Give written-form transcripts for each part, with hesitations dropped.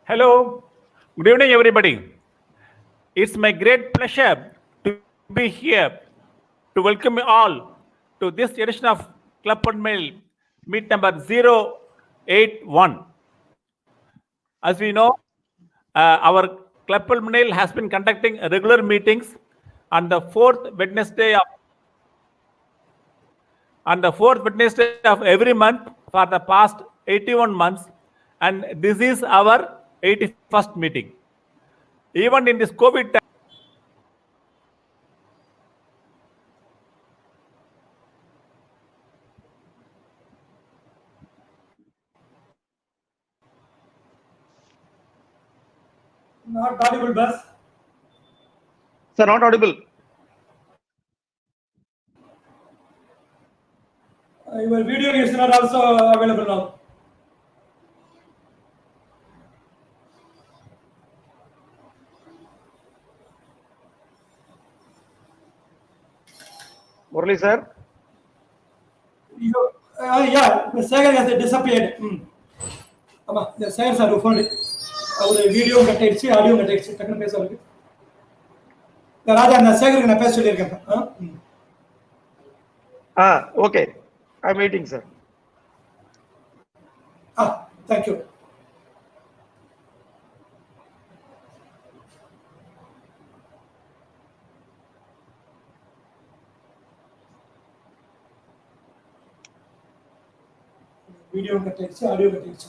Hello, good evening, everybody. It's my great pleasure to be here to welcome you all to this edition of Club and Mail, meet number 081. As we know, our Club and Mail has been conducting regular meetings on the fourth Wednesday of every month for the past 81 months, and this is our 81st meeting. Even in this COVID time, Not audible, Bus. Sir, not audible. Your video is not also available now. Murali, sir. Yeah, the Sagar has disappeared. The Sagars are found it. Our video got it, audio got it. Technical face already. The Raja and the Sagar in a past year. Okay. I'm waiting, sir. Thank you. Video got it, audio got it.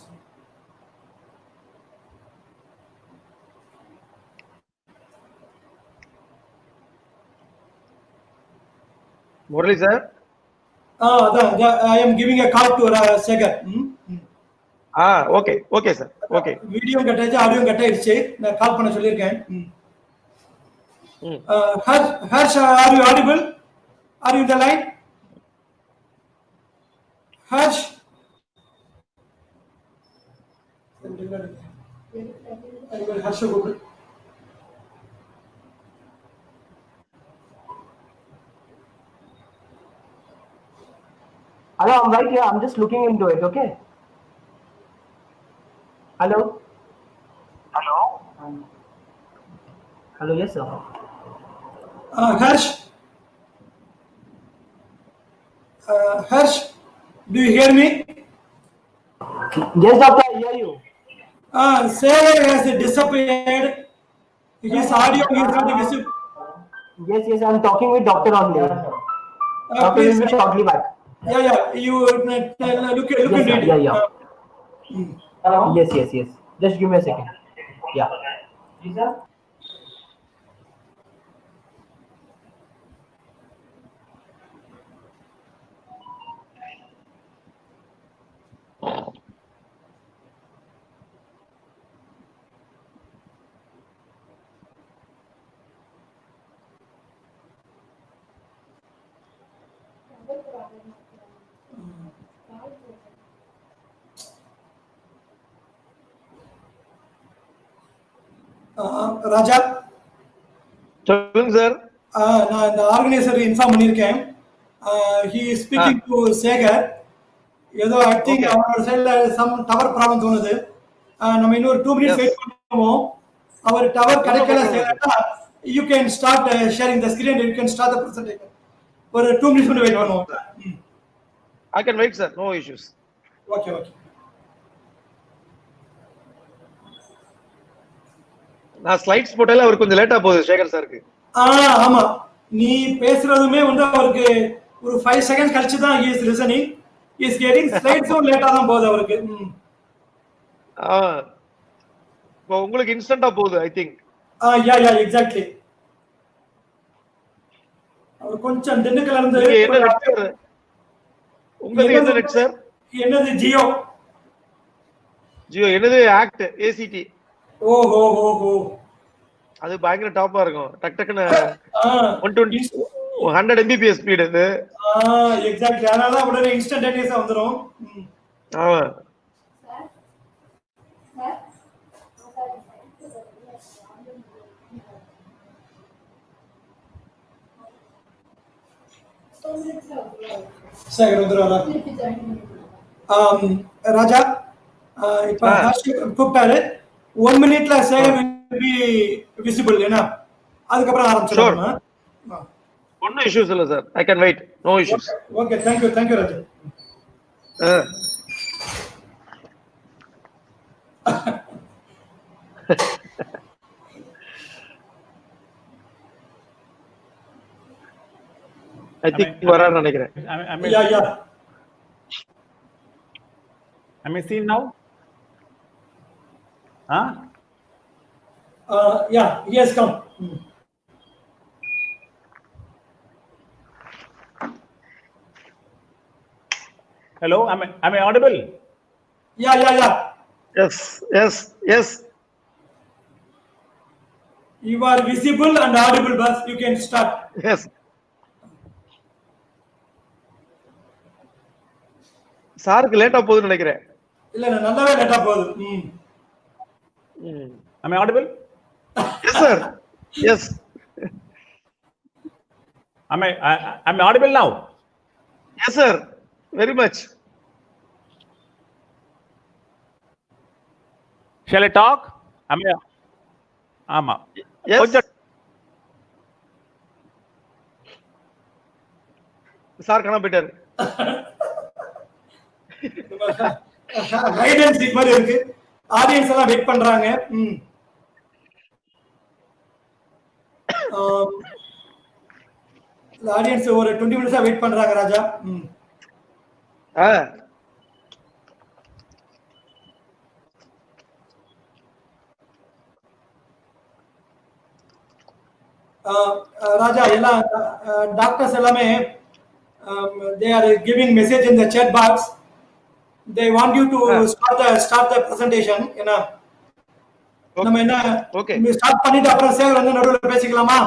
Murali, sir. I am giving a call to Sagar. Okay. Okay, sir. Okay. Video got it, audio got it. The call பண்ண சொல்லிருக்கேன். Harsh, are you audible? Are you in the line? Harsh. Harsh, Google. Hello, I'm right here. I'm just looking into it, okay? Hello? Hello? Hello, yes, sir. Harsh. Harsh, do you hear me? Yes, doctor, I hear you. Sagar has disappeared. His audio is not visible. Yes, I'm talking with doctor only. Doctor Please, will be shortly back. yeah. You look Yes, and sir. read. Yeah. Yes. Just give me a second. Yeah. Yes, sir. Raja, சொல்லுங்க sir. நான் இந்த organiser inform பண்ணியிருக்கேன். He is speaking to Sagar. ஏதோ I think அவரோட சைடுல some tower problem தோணுது. நம்ம இன்னொரு 2 minutes வெயிட் பண்ணுவோம். அவர் டவர் கிடைக்கல சேகர்னா you can start sharing the screen and you can start the presentation. ஒரு 2 minutes மட்டும் வெயிட் பண்ணுவோம். I can wait, sir. No issues. Okay. நான் ஸ்லைட்ஸ் போட்டால அவர் கொஞ்சம் லேட்டா போகுது சேகர் சாருக்கு. ஆமா. நீ பேசுறதுமே வந்து அவருக்கு ஒரு 5 seconds கழிச்சு தான் he is listening. He is getting slides லேட்டா தான் போகுது அவருக்கு. இப்போ உங்களுக்கு இன்ஸ்டன்ட்டா போகுது ஐ திங்க். Yeah, exactly. அவர் கொஞ்சம் திண்டுக்கல்ல இருந்து என்ன நெட் சார்? உங்களுக்கு என்ன நெட் சார்? என்னது ஜியோ என்னது ஆக்ட் ACT. ஓஹோ அது பயங்கர டாப்பா இருக்கும். டக்குன்னு 100 Mbps ஸ்பீட் அது. எக்ஸாக்ட்லி. அதனால உடனே இன்ஸ்டன்டேனியஸா வந்துரும். ஆமா. சேகர் வந்துருவாரா? ராஜா இப்ப ஹர்ஷ் கூப்பிட்டாரு. 1 minute Sekar will be visible ஏனா அதுக்கப்புறம் ஆரம்பிச்சிடலாம். ஒன்னும் இஷ்யூஸ் இல்ல sir. I can wait. No issues. Okay, thank you Raju. I think வரான்னு நினைக்கிறேன். Yeah. Am I seen now? Huh? Yeah, he has come. Hello, am I audible? Yeah. Yes. You are visible and audible, boss. You can start. Yes. சாருக்கு லேட்டா போகுதுன்னு நினைக்கிறேன். இல்ல நல்லாவே லேட்டா போகுது. Am I audible? Yes sir. Yes. Am I audible now? Yes sir. Very much. Shall I talk? ஆமா. Yes. Sir காணாம போயிட்டாரு. கைடன்ஸ் இது மாதிரி இருக்கு. ஆடியன்ஸ் எல்லாம் வெயிட் பண்றாங்க. ஆடியன்ஸ் ஒரு 20 மினிட்ஸா வெயிட் பண்றாங்க ராஜா. ராஜா எல்லாம் டாக்டர்ஸ் எல்லாமே they are giving message in the chat box. They want you to start the presentation. என்ன நம்ம என்ன ஸ்டார்ட் பண்ணிட்டு அப்புறம் சேகர் வந்து நடுவுல பேசிக்கலாமா?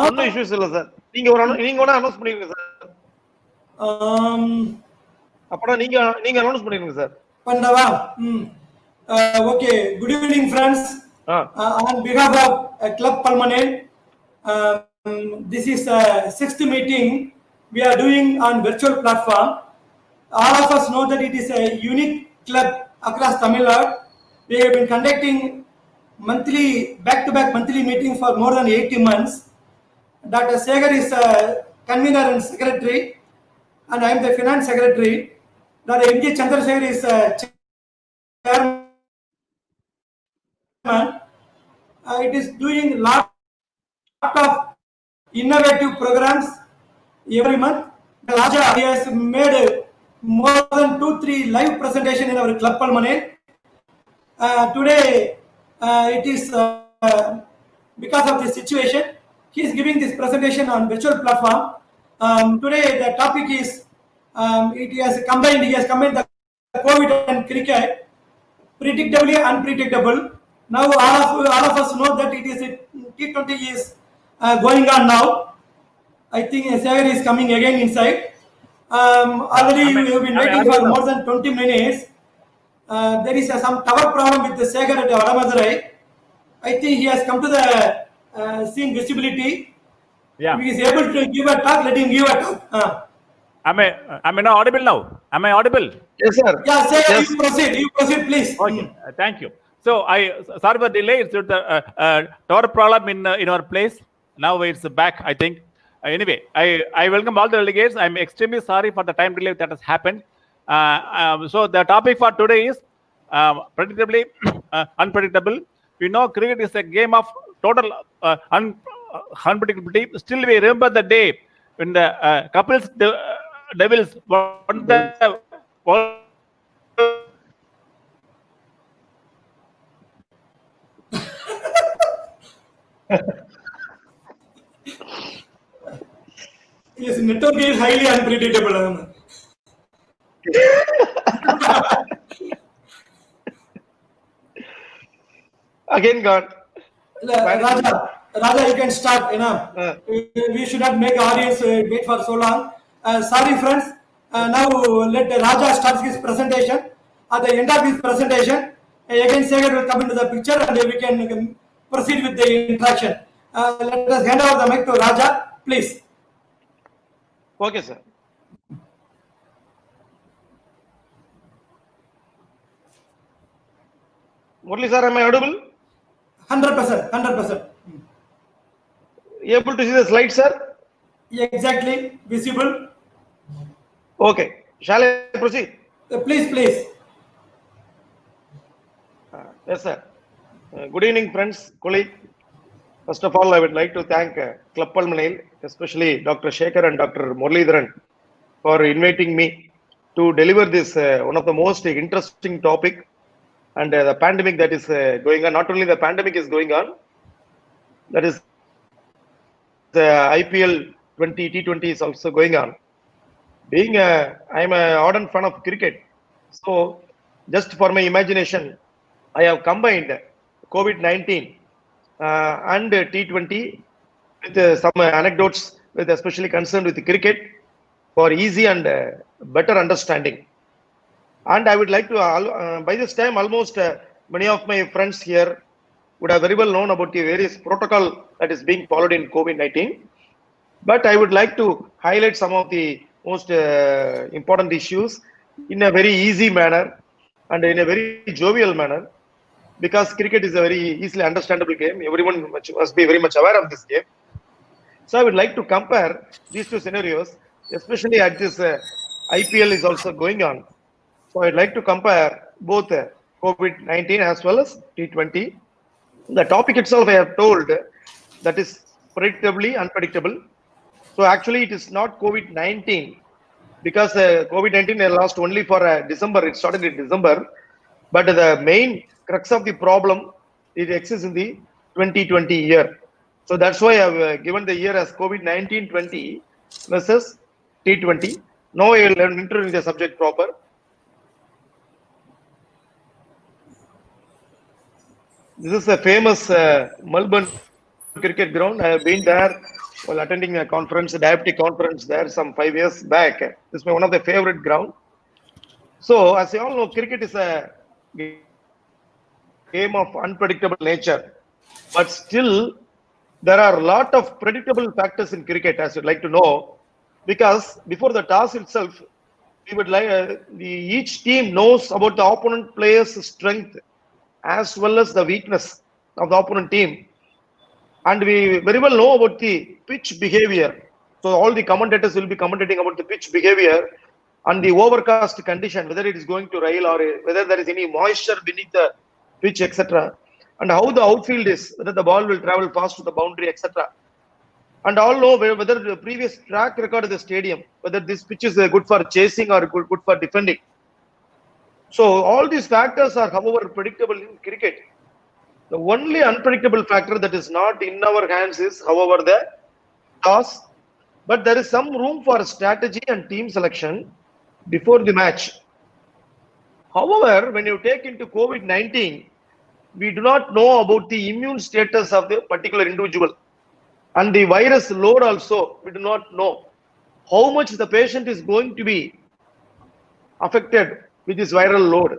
ஒன்னும் இஷ்யூஸ் இல்ல சார். நீங்க ஒண்ணா அனௌன்ஸ் பண்ணிருங்க சார். அப்படா நீங்க அனௌன்ஸ் பண்ணிருங்க சார். பண்ணவா? Okay, good evening friends. On behalf of Club Palmanel, this is 6th meeting we are doing on virtual platform. All of us know that it is a unique club across Tamil Nadu. We have been conducting back-to-back monthly meetings for more than 80 months. Dr. Segar is convener and secretary, and I am the finance secretary. Dr. M.G. Chandrasekhar is chairman. It is doing lot of innovative programs every month. Raja has made more than 2-3 live presentation in our Club Palmanel. Today it is because of this situation he is giving this presentation on virtual platform. Today the topic is he has combined the COVID and cricket, predictably unpredictable. Now all of us know that it is T20 is going on now. I think Sagar is coming again inside. Already we have been waiting for more than 20 minutes. There is some tower problem with the Sagar at Vadamadurai. I think he has come to the scene visibility. Yeah. If he is able to give a talk, let him give a talk. Am I not audible now? Am I audible? Yes sir. Yeah, Sagar, Yes. you proceed please. Okay, thank you. So sorry for delay. It's the tower problem in our place. Now it's back, I think. Anyway, I welcome all the delegates. I'm extremely sorry for the time delay that has happened. So the topic for today is predictably unpredictable. We know cricket is a game of total unpredictability. Still, we remember the day when the Kapil's Devils won the World. Yes, network is highly unpredictable. Again gone. Raja, you can start. We should not make audience wait for so long. Sorry, friends. Now let Raja start his presentation. At the end of his presentation, again Sagar will come into the picture, and we can proceed with the interaction. Let us hand over the mic to Raja, please. Okay sir. Murali sir, am I audible? 100%, 100%. Able to see the slide, sir? Exactly, visible. Okay. Shall I proceed? Please. Yes, sir. Good evening, friends, colleague. First of all, I would like to thank Club Pulmonale, especially Dr. Shekhar and Dr. Muralidharan, for inviting me to deliver this one of the most interesting topic, and the pandemic that is going on. Not only the pandemic is going on, that is the IPL 20 T20 is also going on. I'm an ardent fan of cricket, so just for my imagination, I have combined COVID-19 and T20 with some anecdotes with especially concerned with cricket for easy and better understanding. And I would like to, by this time, almost many of my friends here would have very well known about the various protocol that is being followed in COVID-19. But I would like to highlight some of the most important issues in a very easy manner and in a very jovial manner, because cricket is a very easily understandable game. Everyone must be very much aware of this game. So I would like to compare these two scenarios, especially at this IPL is also going on. So I'd like to compare both COVID-19 as well as T20. The topic itself I have told that is predictably unpredictable. So actually it is not COVID-19, because COVID-19 lasts only for December. It started in December, but the main crux of the problem, it exists in the 2020 year. So that's why I've given the year as COVID-19 20 versus T20. Now I will enter in the subject proper. This is a famous Melbourne cricket ground. I have been there while attending a conference, a diabetic conference there some 5 years back. This is one of the favorite ground. So as you all know, cricket is a game of unpredictable nature, but still there are a lot of predictable factors in cricket, as you'd like to know, because before the toss itself, we would like each team knows about the opponent player's strength as well as the weakness of the opponent team, and we very well know about the pitch behavior. So all the commentators will be commentating about the pitch behavior and the overcast condition, whether it is going to rain or whether there is any moisture beneath the pitch, etc., and how the outfield is, whether the ball will travel fast to the boundary, etc. And all know whether the previous track record of the stadium, whether this pitch is good for chasing or good for defending. So all these factors are, however, predictable in cricket. The only unpredictable factor that is not in our hands is, however, the toss. But there is some room for strategy and team selection before the match. However, when you take into COVID-19, we do not know about the immune status of the particular individual. And the virus load also, we do not know how much the patient is going to be affected with this viral load.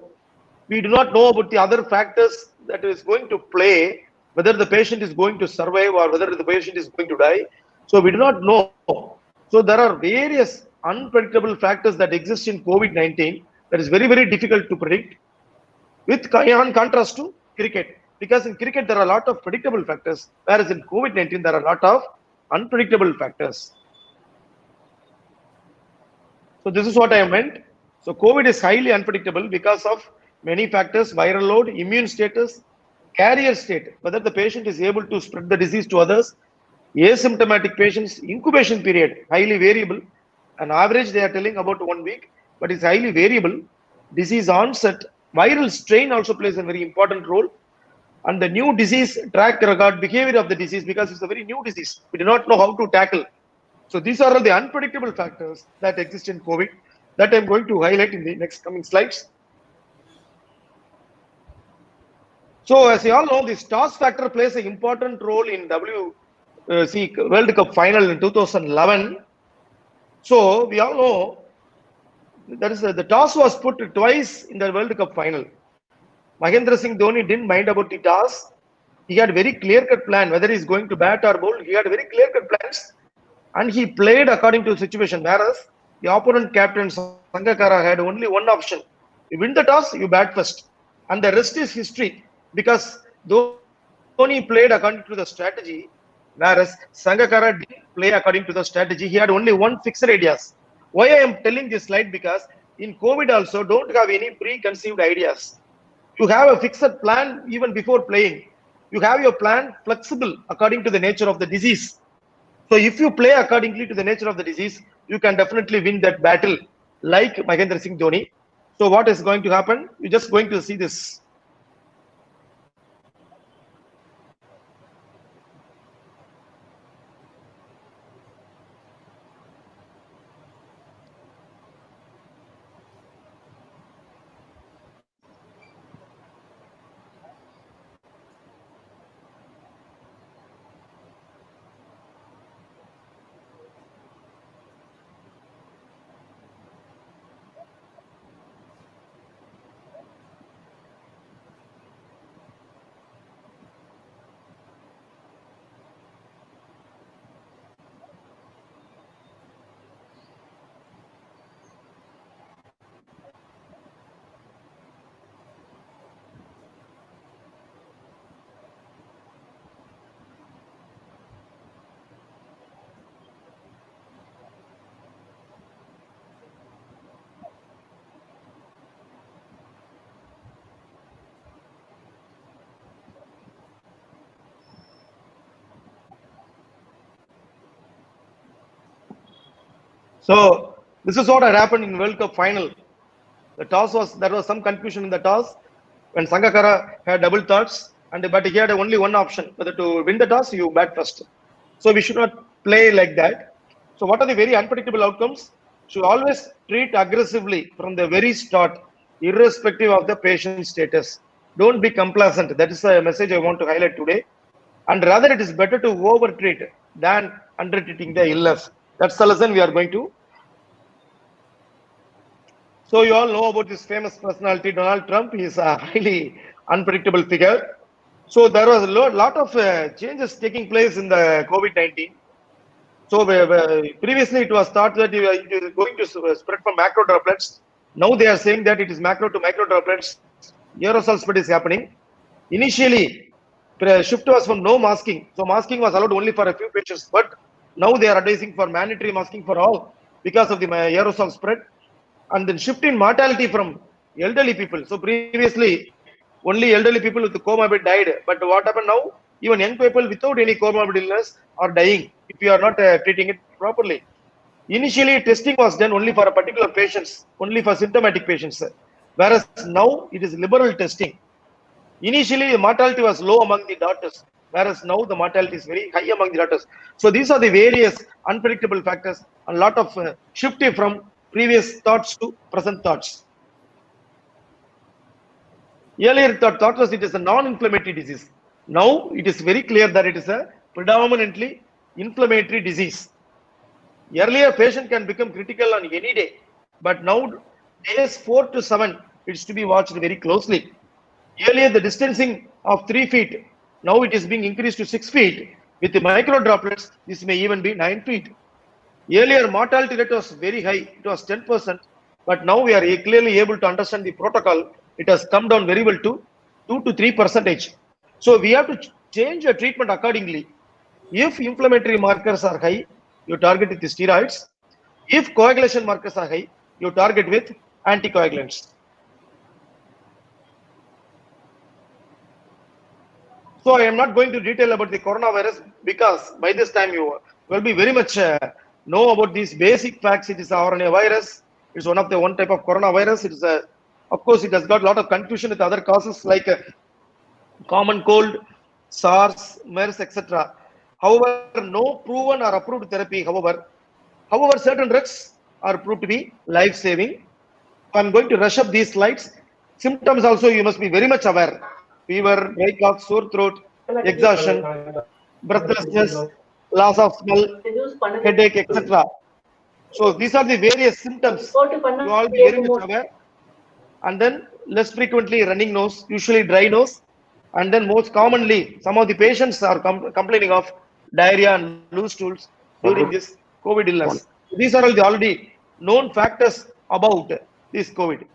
We do not know about the other factors that is going to play, whether the patient is going to survive or whether the patient is going to die. So we do not know. So there are various unpredictable factors that exist in COVID-19 that is very, very difficult to predict, with in contrast to cricket. Because in cricket, there are a lot of predictable factors, whereas in COVID-19, there are a lot of unpredictable factors. So this is what I meant. So COVID is highly unpredictable because of many factors: viral load, immune status, carrier state, whether the patient is able to spread the disease to others, asymptomatic patients, incubation period, highly variable. On average, they are telling about 1 week, but it's highly variable. Disease onset, viral strain also plays a very important role. And the new disease track record, behavior of the disease, because it's a very new disease. We do not know how to tackle. So these are all the unpredictable factors that exist in COVID that I'm going to highlight in the next coming slides. So as you all know, this toss factor plays an important role in World Cup final in 2011. So we all know that is the toss was put twice in the World Cup final. Mahendra Singh Dhoni didn't mind about the toss. He had a very clear-cut plan, whether he's going to bat or bowl. He had very clear-cut plans, and he played according to the situation. Whereas the opponent captain Sangakkara had only one option: you win the toss, you bat first, and the rest is history. because Dhoni played according to the strategy, whereas Sangakkara didn't play according to the strategy. He had only one fixed ideas. Why I am telling this slide? Because in COVID also, don't have any preconceived ideas. You have a fixed plan even before playing. You have your plan flexible according to the nature of the disease. So if you play accordingly to the nature of the disease, you can definitely win that battle like Mahendra Singh Dhoni. So what is going to happen? You're just going to see this. So this is what had happened in World Cup final. The toss there was some confusion in the toss when Sangakkara had double thoughts, but he had only one option, whether to win the toss, you bat first. So we should not play like that. So what are the very unpredictable outcomes? Should always treat aggressively from the very start, irrespective of the patient status. Don't be complacent. That is a message I want to highlight today. And rather, it is better to over-treat than under-treating the illness. That's the lesson we are going to. So you all know about this famous personality, Donald Trump. He is a highly unpredictable figure. So there was a lot of changes taking place in the COVID-19. So previously it was thought that it is going to spread from macro droplets. Now they are saying that it is macro to micro droplets. Aerosol spread is happening. Initially, the shift was from no masking. So masking was allowed only for a few patients. But now they are advising for mandatory masking for all because of the aerosol spread. And then shift in mortality from elderly people. So previously, only elderly people with comorbid died. But what happened now? Even young people without any comorbid illness are dying if you are not treating it properly. Initially, testing was done only for a particular patients, only for symptomatic patients. Whereas now it is liberal testing. Initially, the mortality was low among the doctors, whereas now the mortality is very high among the doctors. So these are the various unpredictable factors, a lot of shifting from previous thoughts to present thoughts. Earlier thought was it is a non-inflammatory disease. Now it is very clear that it is a predominantly inflammatory disease. Earlier patient can become critical on any day, but now days 4 to 7 it's to be watched very closely. Earlier the distancing of 3 feet, now it is being increased to 6 feet. With the micro droplets, this may even be 9 feet. Earlier mortality rate was very high, it was 10%, but now we are clearly able to understand the protocol. It has come down very well to 2 to 3%. So we have to change the treatment accordingly. If inflammatory markers are high, you target with the steroids. If coagulation markers are high, you target with anticoagulants. So I am not going to detail about the coronavirus because by this time you will be very much know about these basic facts. It is RNA virus. It's one type of coronavirus. It is of course it has got a lot of confusion with other causes like common cold, SARS, MERS, etc. However, no proven or approved therapy. However, certain drugs are proved to be life-saving. I'm going to rush up these slides. Symptoms also you must be very much aware. Fever, dry cough, sore throat, exhaustion, breathlessness, loss of smell, headache, etc. So these are the various symptoms. You all be very much aware. And then less frequently running nose, usually dry nose. And then most commonly, some of the patients are complaining of diarrhea and loose stools during this COVID illness. These are all the already known factors about this COVID.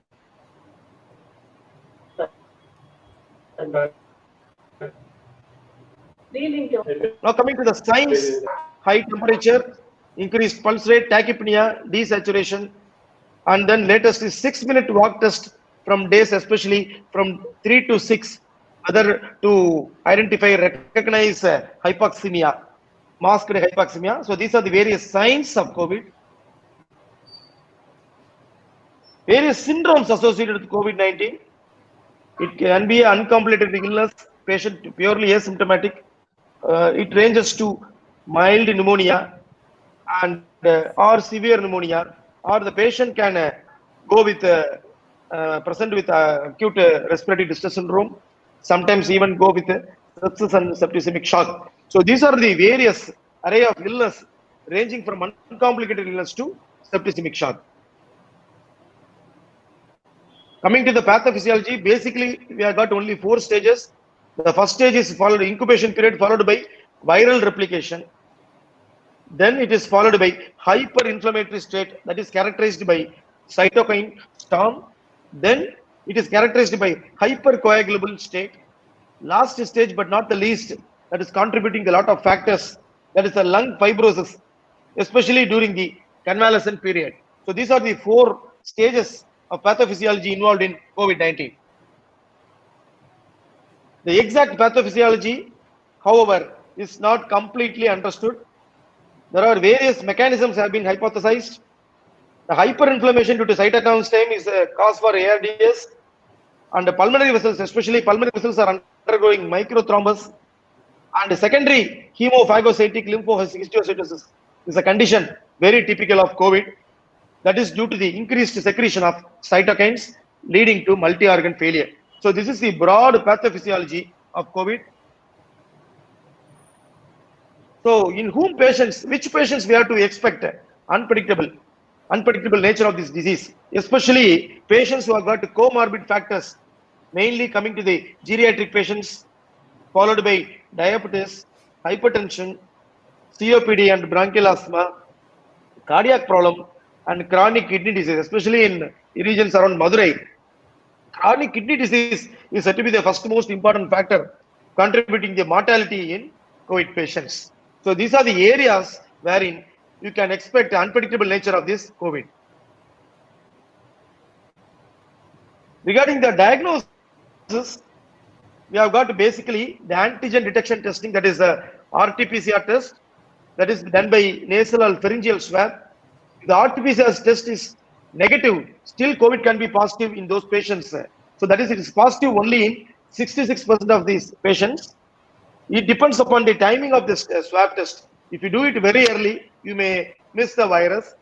Now coming to the signs: high temperature, increased pulse rate, tachypnea, desaturation, and then latest is 6-minute walk test from days, especially from 3 to 6, whether to identify, recognize hypoxemia, masked hypoxemia. So these are the various signs of COVID. Various syndromes associated with COVID-19. It can be an uncompleted illness, patient purely asymptomatic. It ranges to mild pneumonia and or severe pneumonia, or the patient can go with present with acute respiratory distress syndrome, sometimes even go with sepsis and septicemic shock. So these are the various array of illness ranging from uncomplicated illness to septicemic shock. Coming to the pathophysiology, basically we have got only 4 stages. The first stage is followed incubation period, followed by viral replication. Then it is followed by hyperinflammatory state that is characterized by cytokine storm. Then it is characterized by hypercoagulable state. Last stage, but not the least, that is contributing a lot of factors, that is the lung fibrosis, especially during the convalescent period. So these are the 4 stages of pathophysiology involved in COVID-19. The exact pathophysiology, however, is not completely understood. There are various mechanisms have been hypothesized. The hyperinflammation due to cytokine storm is a cause for ARDS, and the pulmonary vessels, especially pulmonary vessels, are undergoing microthrombus. And secondary hemophagocytic lymphohistiocytosis is a condition very typical of COVID. That is due to the increased secretion of cytokines leading to multi-organ failure. So this is the broad pathophysiology of COVID. So in whom patients, which patients we have to expect unpredictable nature of this disease, especially patients who have got comorbid factors, mainly coming to the geriatric patients, followed by diabetes, hypertension, COPD and bronchial asthma, cardiac problem, and chronic kidney disease, especially in regions around Madurai. Chronic kidney disease is said to be the first most important factor contributing the mortality in COVID patients. So these are the areas wherein you can expect the unpredictable nature of this COVID. Regarding the diagnosis, we have got basically the antigen detection testing, that is the RT-PCR test, that is done by nasal or pharyngeal swab. The RT-PCR test is negative, still COVID can be positive in those patients. So that is, it is positive only in 66% of these patients. It depends upon the timing of this swab test. If you do it very early, you may miss the virus.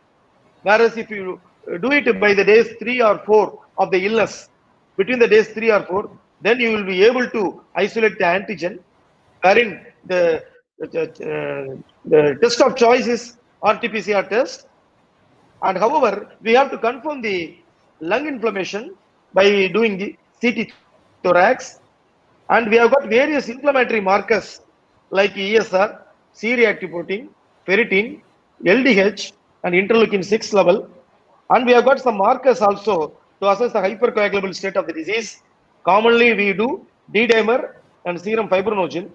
Whereas if you do it by the days 3 or 4 of the illness, between the days 3 or 4, then you will be able to isolate the antigen, wherein the test of choice is RT-PCR test. And however, we have to confirm the lung inflammation by doing the CT thorax. And we have got various inflammatory markers like ESR, C-reactive protein, ferritin, LDH, and interleukin-6 level. And we have got some markers also to assess the hypercoagulable state of the disease. Commonly, we do D-dimer and serum fibrinogen.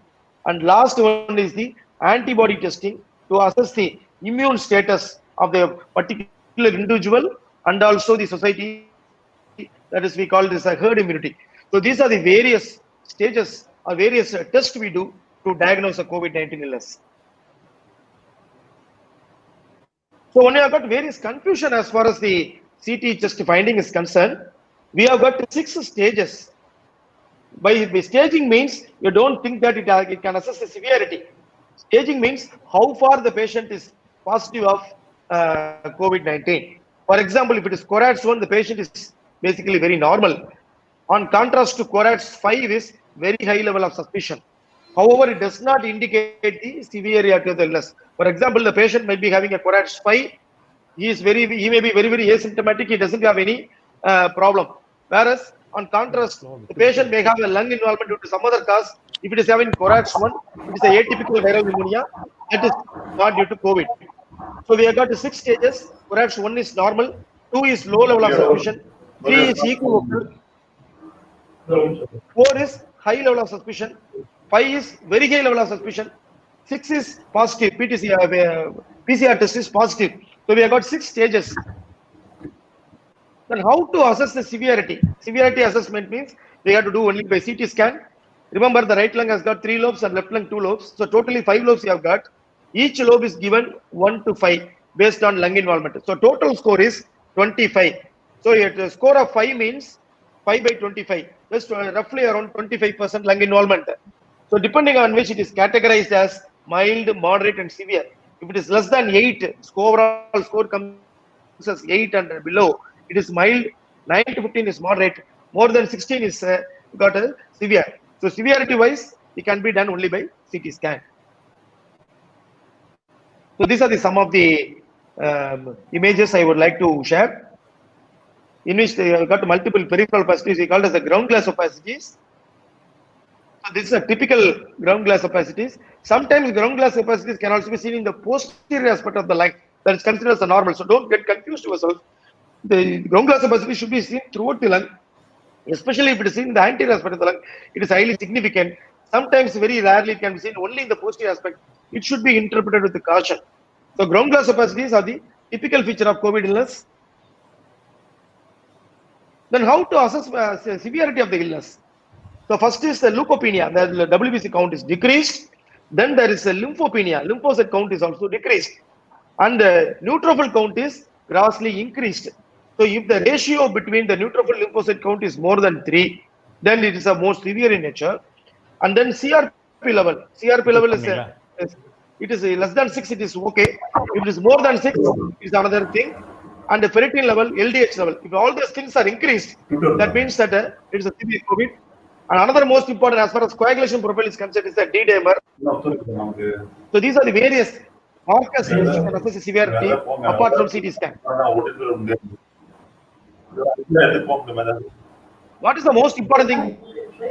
And last one is the antibody testing to assess the immune status of the particular individual and also the society. That is, we call this a herd immunity. So these are the various stages or various tests we do to diagnose a COVID-19 illness. So when you have got various confusion as far as the CT test finding is concerned, we have got 6 stages. By staging means you don't think that it can assess the severity. Staging means how far the patient is positive of COVID-19. For example, if it is Corads 1, the patient is basically very normal. On contrast to Corads 5 is very high level of suspicion. However, it does not indicate the severity of the illness. For example, the patient might be having a Corads 5. He may be very asymptomatic. He doesn't have any problem. Whereas, on contrast, the patient may have a lung involvement due to some other cause. If it is having Corads 1, it is a atypical viral pneumonia. That is not due to COVID. So we have got 6 stages. Corads 1 is normal, 2 is low level of suspicion, 3 is equivocal, 4 is high level of suspicion. 5 is very high level of suspicion. 6 is positive. PCR test is positive. So we have got 6 stages. Then how to assess the severity? Severity assessment means we have to do only by CT scan. Remember, the right lung has got 3 lobes and left lung 2 lobes. So totally 5 lobes you have got. Each lobe is given 1 to 5 based on lung involvement. So total score is 25. So a score of 5 means 5 by 25. Just roughly around 25% lung involvement. So depending on which it is categorized as mild, moderate and severe. If it is less than 8, overall score comes as 8 and below, it is mild. 9 to 15 is moderate. More than 16 is got a severe. So severity wise, it can be done only by CT scan. So these are some of the images I would like to share. In which they have got multiple peripheral opacities, we called as the ground glass opacities. So this is a typical ground glass opacities. Sometimes ground glass opacities can also be seen in the posterior aspect of the lung. That is considered as a normal. So don't get confused yourself. The ground glass opacity should be seen throughout the lung, especially if it is seen in the anterior aspect of the lung. It is highly significant. Sometimes, very rarely, it can be seen only in the posterior aspect. It should be interpreted with caution. So ground glass opacities are the typical feature of COVID illness. Then how to assess severity of the illness? So first is the leukopenia. The WBC count is decreased. Then there is a lymphopenia. Lymphocyte count is also decreased. And the neutrophil count is grossly increased. So if the ratio between the neutrophil lymphocyte count is more than 3, then it is a more severe in nature. And then CRP level. CRP level is it is less than 6, it is okay. If it is more than 6, it is another thing. And the ferritin level, LDH level. If all these things are increased, that means that it is a severe COVID. And another most important as far as coagulation profile is concerned is the D-dimer. So these are the various markers which can assess the severity apart from CT scan. What is the most important thing?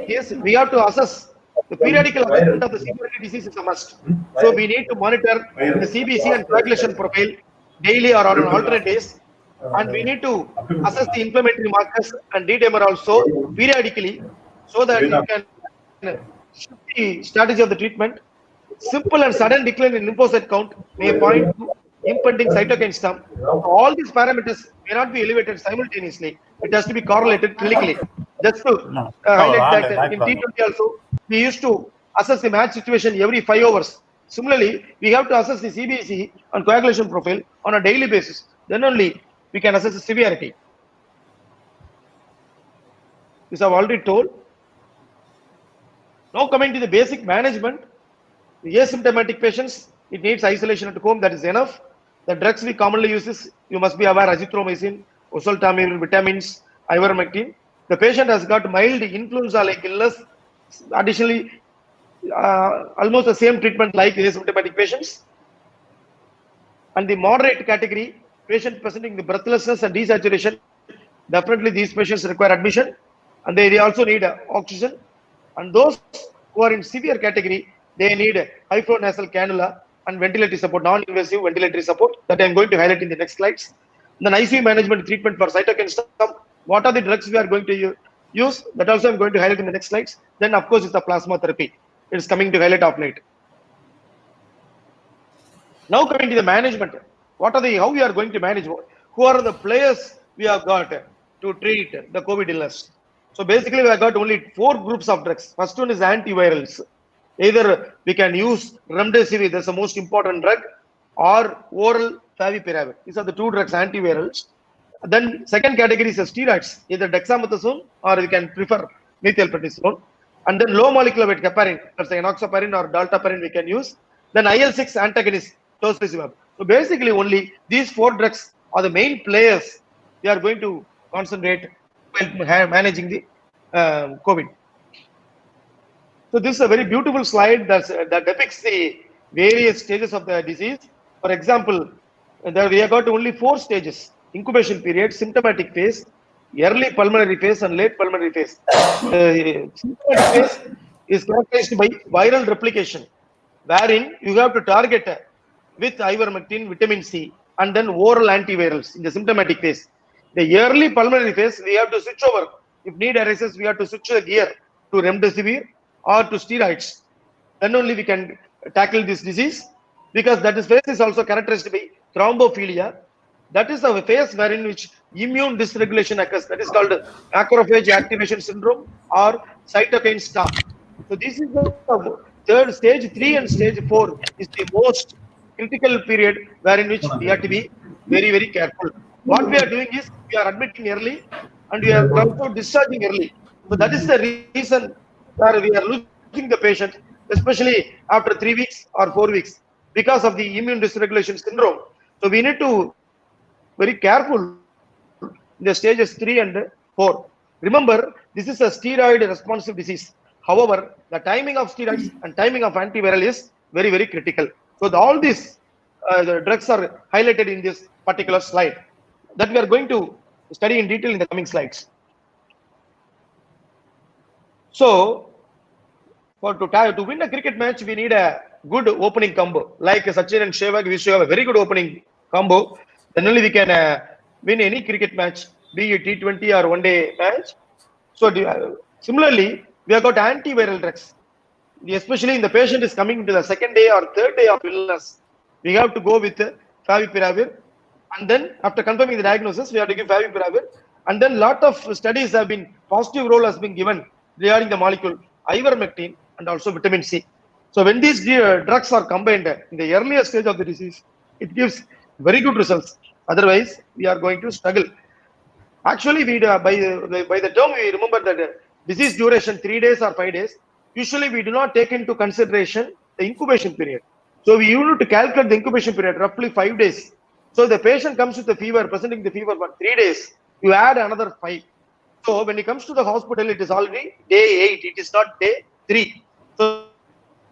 Yes, we have to assess the periodical assessment of the severity disease is a must. So we need to monitor the CBC and coagulation profile daily or on an alternate days. And we need to assess the inflammatory markers and D-dimer also periodically so that you can shift the strategy of the treatment. Simple and sudden decline in lymphocyte count may point to impending cytokine storm. All these parameters may not be elevated simultaneously. It has to be correlated clinically. Just to highlight that in T20 also, we used to assess the match situation every 5 hours. Similarly, we have to assess the CBC and coagulation profile on a daily basis. Then only we can assess the severity. This I've already told. Now coming to the basic management. The asymptomatic patients, it needs isolation at home, that is enough. The drugs we commonly use is, you must be aware, azithromycin, oseltamivir, vitamins, ivermectin. The patient has got mild influenza-like illness. Additionally, almost the same treatment like asymptomatic patients. And the moderate category, patient presenting the breathlessness and desaturation, definitely these patients require admission and they also need oxygen. And those who are in severe category, they need high flow nasal cannula and ventilatory support, non-invasive ventilatory support that I am going to highlight in the next slides. Then ICU management treatment for cytokine storm. What are the drugs we are going to use? That also I am going to highlight in the next slides. Then of course it's the plasma therapy. It is coming to highlight of late. Now coming to the management. How we are going to manage? Who are the players we have got to treat the COVID illness? So basically we have got only 4 groups of drugs. First one is antivirals. Either we can use remdesivir, that's the most important drug, or oral favipiravir. These are the 2 drugs, antivirals. Then second category is steroids, either dexamethasone or we can prefer methylprednisolone. And then low molecular weight heparin, that's enoxaparin or dalteparin we can use. Then IL-6 antagonist, tocilizumab. So basically only these 4 drugs are the main players we are going to concentrate while managing the COVID. So this is a very beautiful slide that depicts the various stages of the disease. For example, there we have got only 4 stages: incubation period, symptomatic phase, early pulmonary phase, and late pulmonary phase. Symptomatic phase is characterized by viral replication, wherein you have to target with ivermectin, vitamin C, and then oral antivirals in the symptomatic phase. The early pulmonary phase, we have to switch over. If need arises, we have to switch the gear to remdesivir or to steroids. Then only we can tackle this disease, because that is phase is also characterized by thrombophilia. That is a phase wherein which immune dysregulation occurs. That is called macrophage activation syndrome or cytokine storm. So this is the third stage 3 and stage 4 is the most critical period wherein which we have to be very, very careful. What we are doing is we are admitting early and we are also discharging early. So that is the reason where we are losing the patient, especially after 3 weeks or 4 weeks, because of the immune dysregulation syndrome. So we need to very careful in the stages 3 and 4. Remember, this is a steroid responsive disease. However, the timing of steroids and timing of antiviral is very, very critical. So all these the drugs are highlighted in this particular slide that we are going to study in detail in the coming slides. So to win a cricket match, we need a good opening combo. Like Sachin and Sehwag, we should have a very good opening combo. Then only we can win any cricket match, be it T20 or one-day match. So similarly, we have got antiviral drugs. Especially in the patient is coming to the second day or third day of illness, we have to go with favipiravir. And then after confirming the diagnosis, we have to give favipiravir. And then lot of studies have been, positive role has been given regarding the molecule ivermectin and also vitamin C. So when these drugs are combined in the earlier stage of the disease, it gives very good results. Otherwise, we are going to struggle. Actually, we by the term we remember that disease duration 3 days or 5 days. Usually, we do not take into consideration the incubation period. So we need to calculate the incubation period roughly 5 days. So the patient comes with the fever, presenting the fever for 3 days. You add another 5. So when he comes to the hospital, it is already day 8. It is not day 3. So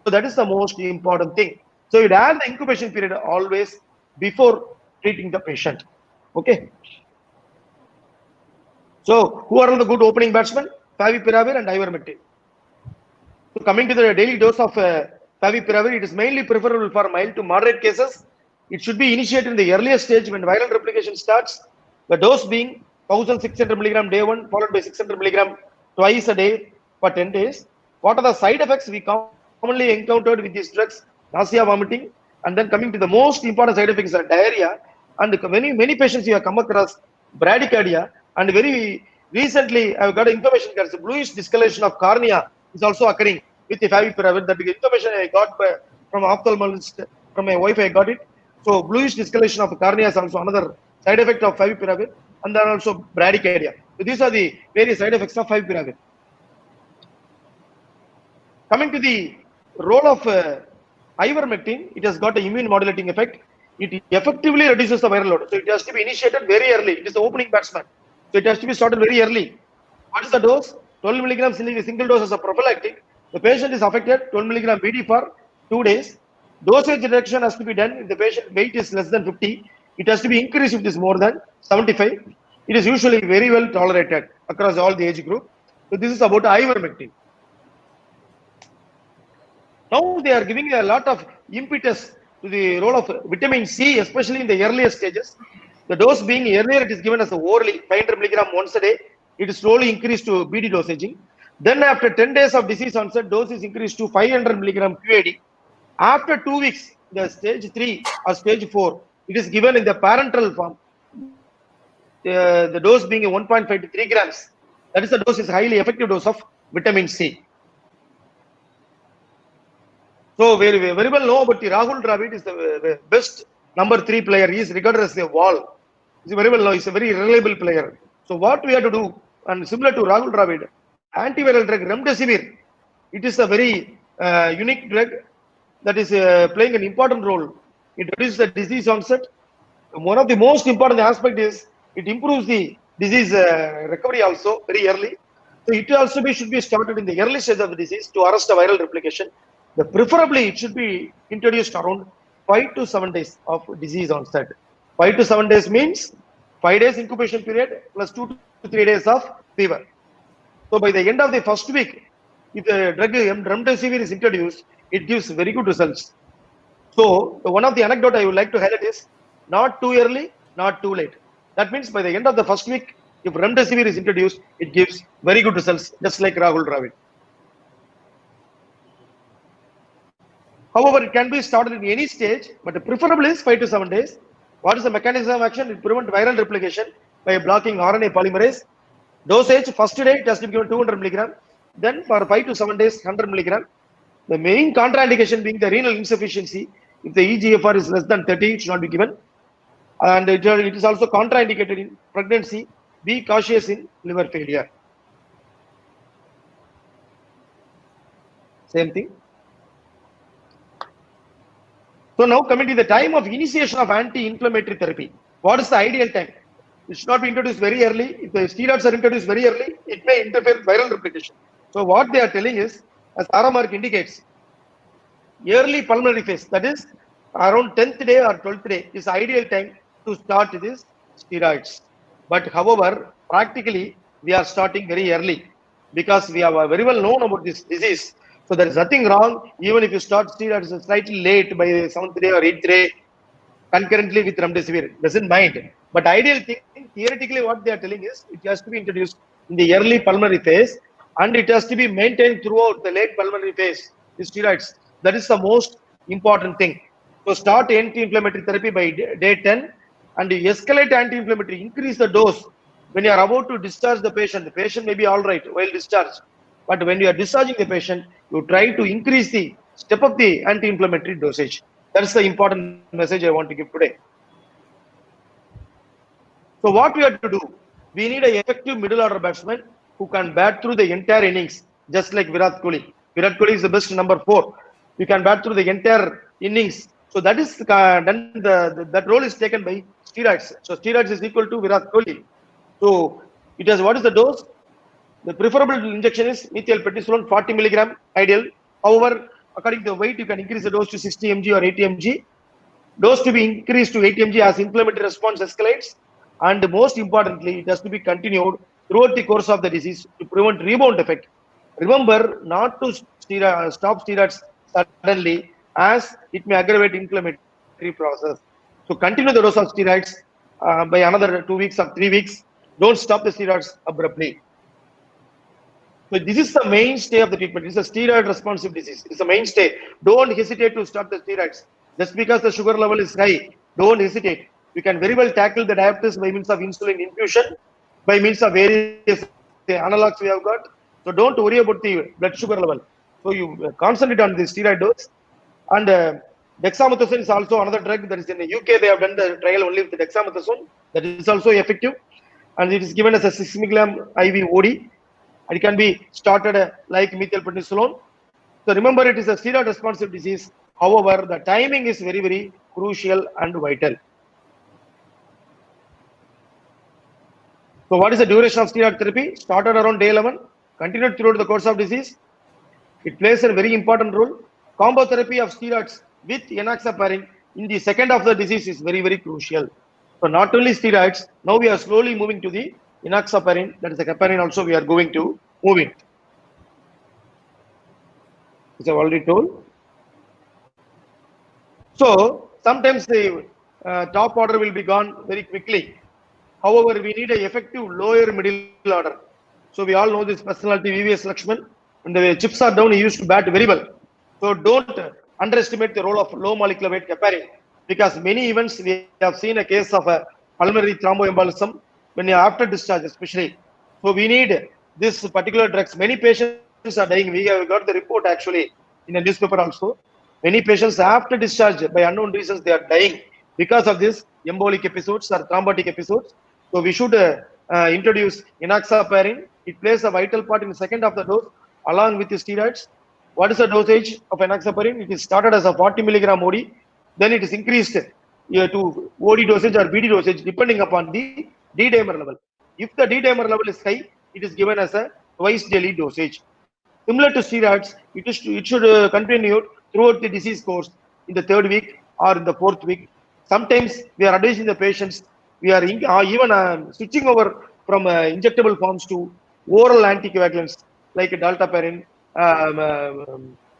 that is the most important thing. So you add the incubation period always before treating the patient. Okay. So who are the good opening batsmen? Favipiravir and ivermectin. So coming to the daily dose of favipiravir, it is mainly preferable for mild to moderate cases. It should be initiated in the earliest stage when viral replication starts. The dose being 1600 milligram day 1 followed by 600 milligram twice a day for 10 days. What are the side effects we commonly encountered with these drugs? Nausea, vomiting, and then coming to the most important side effects are diarrhea. And many patients you have come across bradycardia. And very recently, I've got information that bluish discoloration of cornea is also occurring with the favipiravir. That information I got from ophthalmologist, from my wife, I got it. So bluish discoloration of the cornea is also another side effect of favipiravir, and then also bradycardia. So these are the various side effects of favipiravir. Coming to the role of ivermectin, it has got an immune modulating effect. It effectively reduces the viral load. So it has to be initiated very early. It is the opening batsman. So it has to be started very early. What is the dose? 12 milligrams in a single dose as a prophylactic. The patient is affected, 12 milligram BD for 2 days. Dosage reduction has to be done if the patient weight is less than 50. It has to be increased if it is more than 75. It is usually very well tolerated across all the age group. So this is about ivermectin. Now they are giving a lot of impetus to the role of vitamin C, especially in the earlier stages. The dose being earlier, it is given as orally 500 milligram once a day. It is slowly increased to BD dosaging. Then after 10 days of disease onset, dose is increased to 500 milligram QAD. After 2 weeks, the stage 3 or stage 4, it is given in the parenteral form. The dose being 1.5 to 3 grams. That is the dose is highly effective dose of vitamin C. So very well know about the Rahul Dravid is the best number 3 player. He is regarded as a wall. He's very well known. He's a very reliable player. So what we have to do, and similar to Rahul Dravid, antiviral drug remdesivir, it is a very unique drug that is playing an important role. It reduces the disease onset. One of the most important aspect is it improves the disease recovery also very early. So it also should be started in the early stage of the disease to arrest the viral replication. Preferably, it should be introduced around 5 to 7 days of disease onset. 5 to 7 days means 5 days incubation period plus 2 to 3 days of fever. So by the end of the first week, if the drug remdesivir is introduced, it gives very good results. So one of the anecdote I would like to highlight is not too early, not too late. That means by the end of the first week, if remdesivir is introduced, it gives very good results, just like Rahul Dravid. However, it can be started in any stage, but the preferable is 5 to 7 days. What is the mechanism of action? It prevents viral replication by blocking RNA polymerase. Dosage, first day it has to be given 200 milligram. Then for 5 to 7 days, 100 milligram. The main contraindication being the renal insufficiency. If the EGFR is less than 30, it should not be given. And it is also contraindicated in pregnancy. Be cautious in liver failure. Same thing. So now coming to the time of initiation of anti-inflammatory therapy. What is the ideal time? It should not be introduced very early. If the steroids are introduced very early, it may interfere with viral replication. So what they are telling is, as Aramark indicates, early pulmonary phase, that is around 10th day or 12th day, is ideal time to start this steroids. But however, practically we are starting very early because we are very well known about this disease. So there is nothing wrong even if you start steroids slightly late by 7th day or 8th day concurrently with remdesivir. Doesn't mind. But ideal thing, theoretically what they are telling is it has to be introduced in the early pulmonary phase and it has to be maintained throughout the late pulmonary phase, the steroids. That is the most important thing. So start anti-inflammatory therapy by day 10 and you escalate anti-inflammatory, increase the dose. When you are about to discharge the patient may be all right while discharged. But when you are discharging the patient, you try to increase the step up the anti-inflammatory dosage. That's the important message I want to give today. So what we have to do? We need an effective middle order batsman who can bat through the entire innings, just like Virat Kohli. Virat Kohli is the best number 4. You can bat through the entire innings. So that is done. That role is taken by steroids. So steroids is equal to Virat Kohli. So it has, what is the dose? The preferable injection is methylprednisolone 40 milligram ideal. However, according to the weight, you can increase the dose to 60 mg or 80 mg. Dose to be increased to 80 mg as inflammatory response escalates. And most importantly, it has to be continued throughout the course of the disease to prevent rebound effect. Remember not to stop steroids suddenly as it may aggravate inflammatory process. So continue the dose of steroids by another 2 weeks or 3 weeks. Don't stop the steroids abruptly. So this is the mainstay of the treatment. It's a steroid responsive disease. It's a mainstay. Don't hesitate to start the steroids. Just because the sugar level is high, don't hesitate. You can very well tackle the diabetes by means of insulin infusion, by means of various analogs we have got. So don't worry about the blood sugar level. So you concentrate on the steroid dose. And dexamethasone is also another drug that is in the UK. They have done the trial only with the dexamethasone. That is also effective. And it is given as a 6 milligram IV OD. And it can be started like methylprednisolone. So remember, it is a steroid responsive disease. However, the timing is very, very crucial and vital. So what is the duration of steroid therapy? Started around day 11, continued throughout the course of disease. It plays a very important role. Combo therapy of steroids with enoxaparin in the second half of the disease is very, very crucial. So not only steroids, now we are slowly moving to the enoxaparin, that is the heparin also we are going to move it. Which I've already told. So sometimes the top order will be gone very quickly. However, we need an effective lower middle order. So we all know this personality VVS Lakshman. When the chips are down, he used to bat very well. So don't underestimate the role of low molecular weight heparin, because many events we have seen a case of a pulmonary thromboembolism when after discharge especially. So we need this particular drugs. Many patients are dying. We have got the report actually in a newspaper also. Many patients after discharge by unknown reasons they are dying because of this embolic episodes or thrombotic episodes. So we should introduce enoxaparin. It plays a vital part in the second half of the dose along with the steroids. What is the dosage of enoxaparin? It is started as a 40 milligram OD. Then it is increased to OD dosage or BD dosage depending upon the D-dimer level. If the D-dimer level is high, it is given as a twice daily dosage. Similar to steroids, it should continue throughout the disease course in the 3rd week or in the 4th week. Sometimes we are advising the patients, we are even switching over from injectable forms to oral anticoagulants like dalteparin,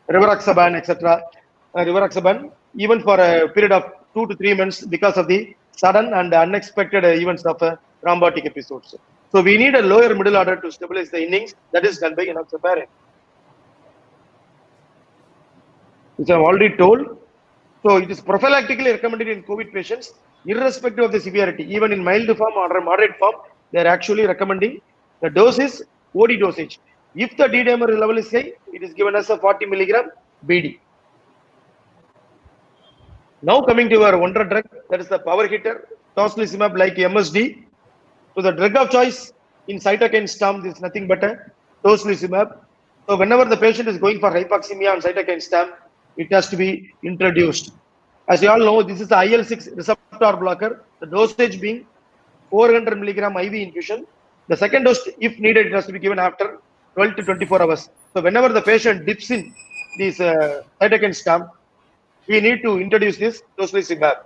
rivaroxaban, etc. Rivaroxaban, even for a period of 2 to 3 months because of the sudden and unexpected events of thrombotic episodes. So we need a lower middle order to stabilize the innings. That is done by enoxaparin. which I have already told. So it is prophylactically recommended in COVID patients, irrespective of the severity. Even in mild form or moderate form, they are actually recommending the dose is OD dosage. If the D-dimer level is high, it is given as a 40 milligram BD. Now coming to our wonder drug, that is the power hitter, tocilizumab like MSD. So the drug of choice in cytokine storm is nothing but a tocilizumab. So whenever the patient is going for hypoxemia on cytokine storm, it has to be introduced. As you all know, this is the IL-6 receptor blocker. The dosage being 400 milligram IV infusion. The second dose, if needed, it has to be given after 12 to 24 hours. So whenever the patient dips in this cytokine storm, we need to introduce this tocilizumab.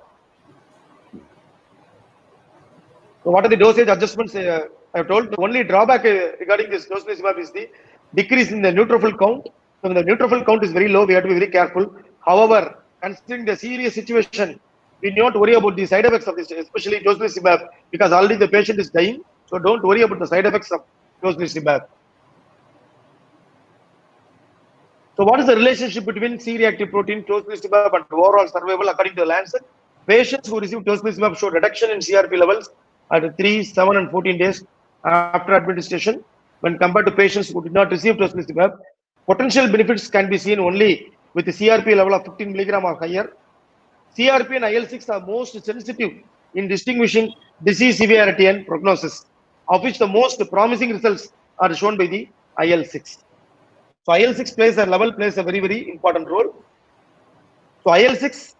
So what are the dosage adjustments I have told? The only drawback regarding this tocilizumab is the decrease in the neutrophil count. So when the neutrophil count is very low, we have to be very careful. However, considering the serious situation, we need not worry about the side effects of this, especially tocilizumab, because already the patient is dying. So don't worry about the side effects of tocilizumab. So what is the relationship between C-reactive protein, tocilizumab, and overall survival according to the Lancet? Patients who receive tocilizumab show reduction in CRP levels at 3, 7, and 14 days after administration when compared to patients who did not receive tocilizumab. Potential benefits can be seen only with the CRP level of 15 milligram or higher. CRP and IL-6 are most sensitive in distinguishing disease severity and prognosis, of which the most promising results are shown by the IL-6. So IL-6 plays a very, very important role. So IL-6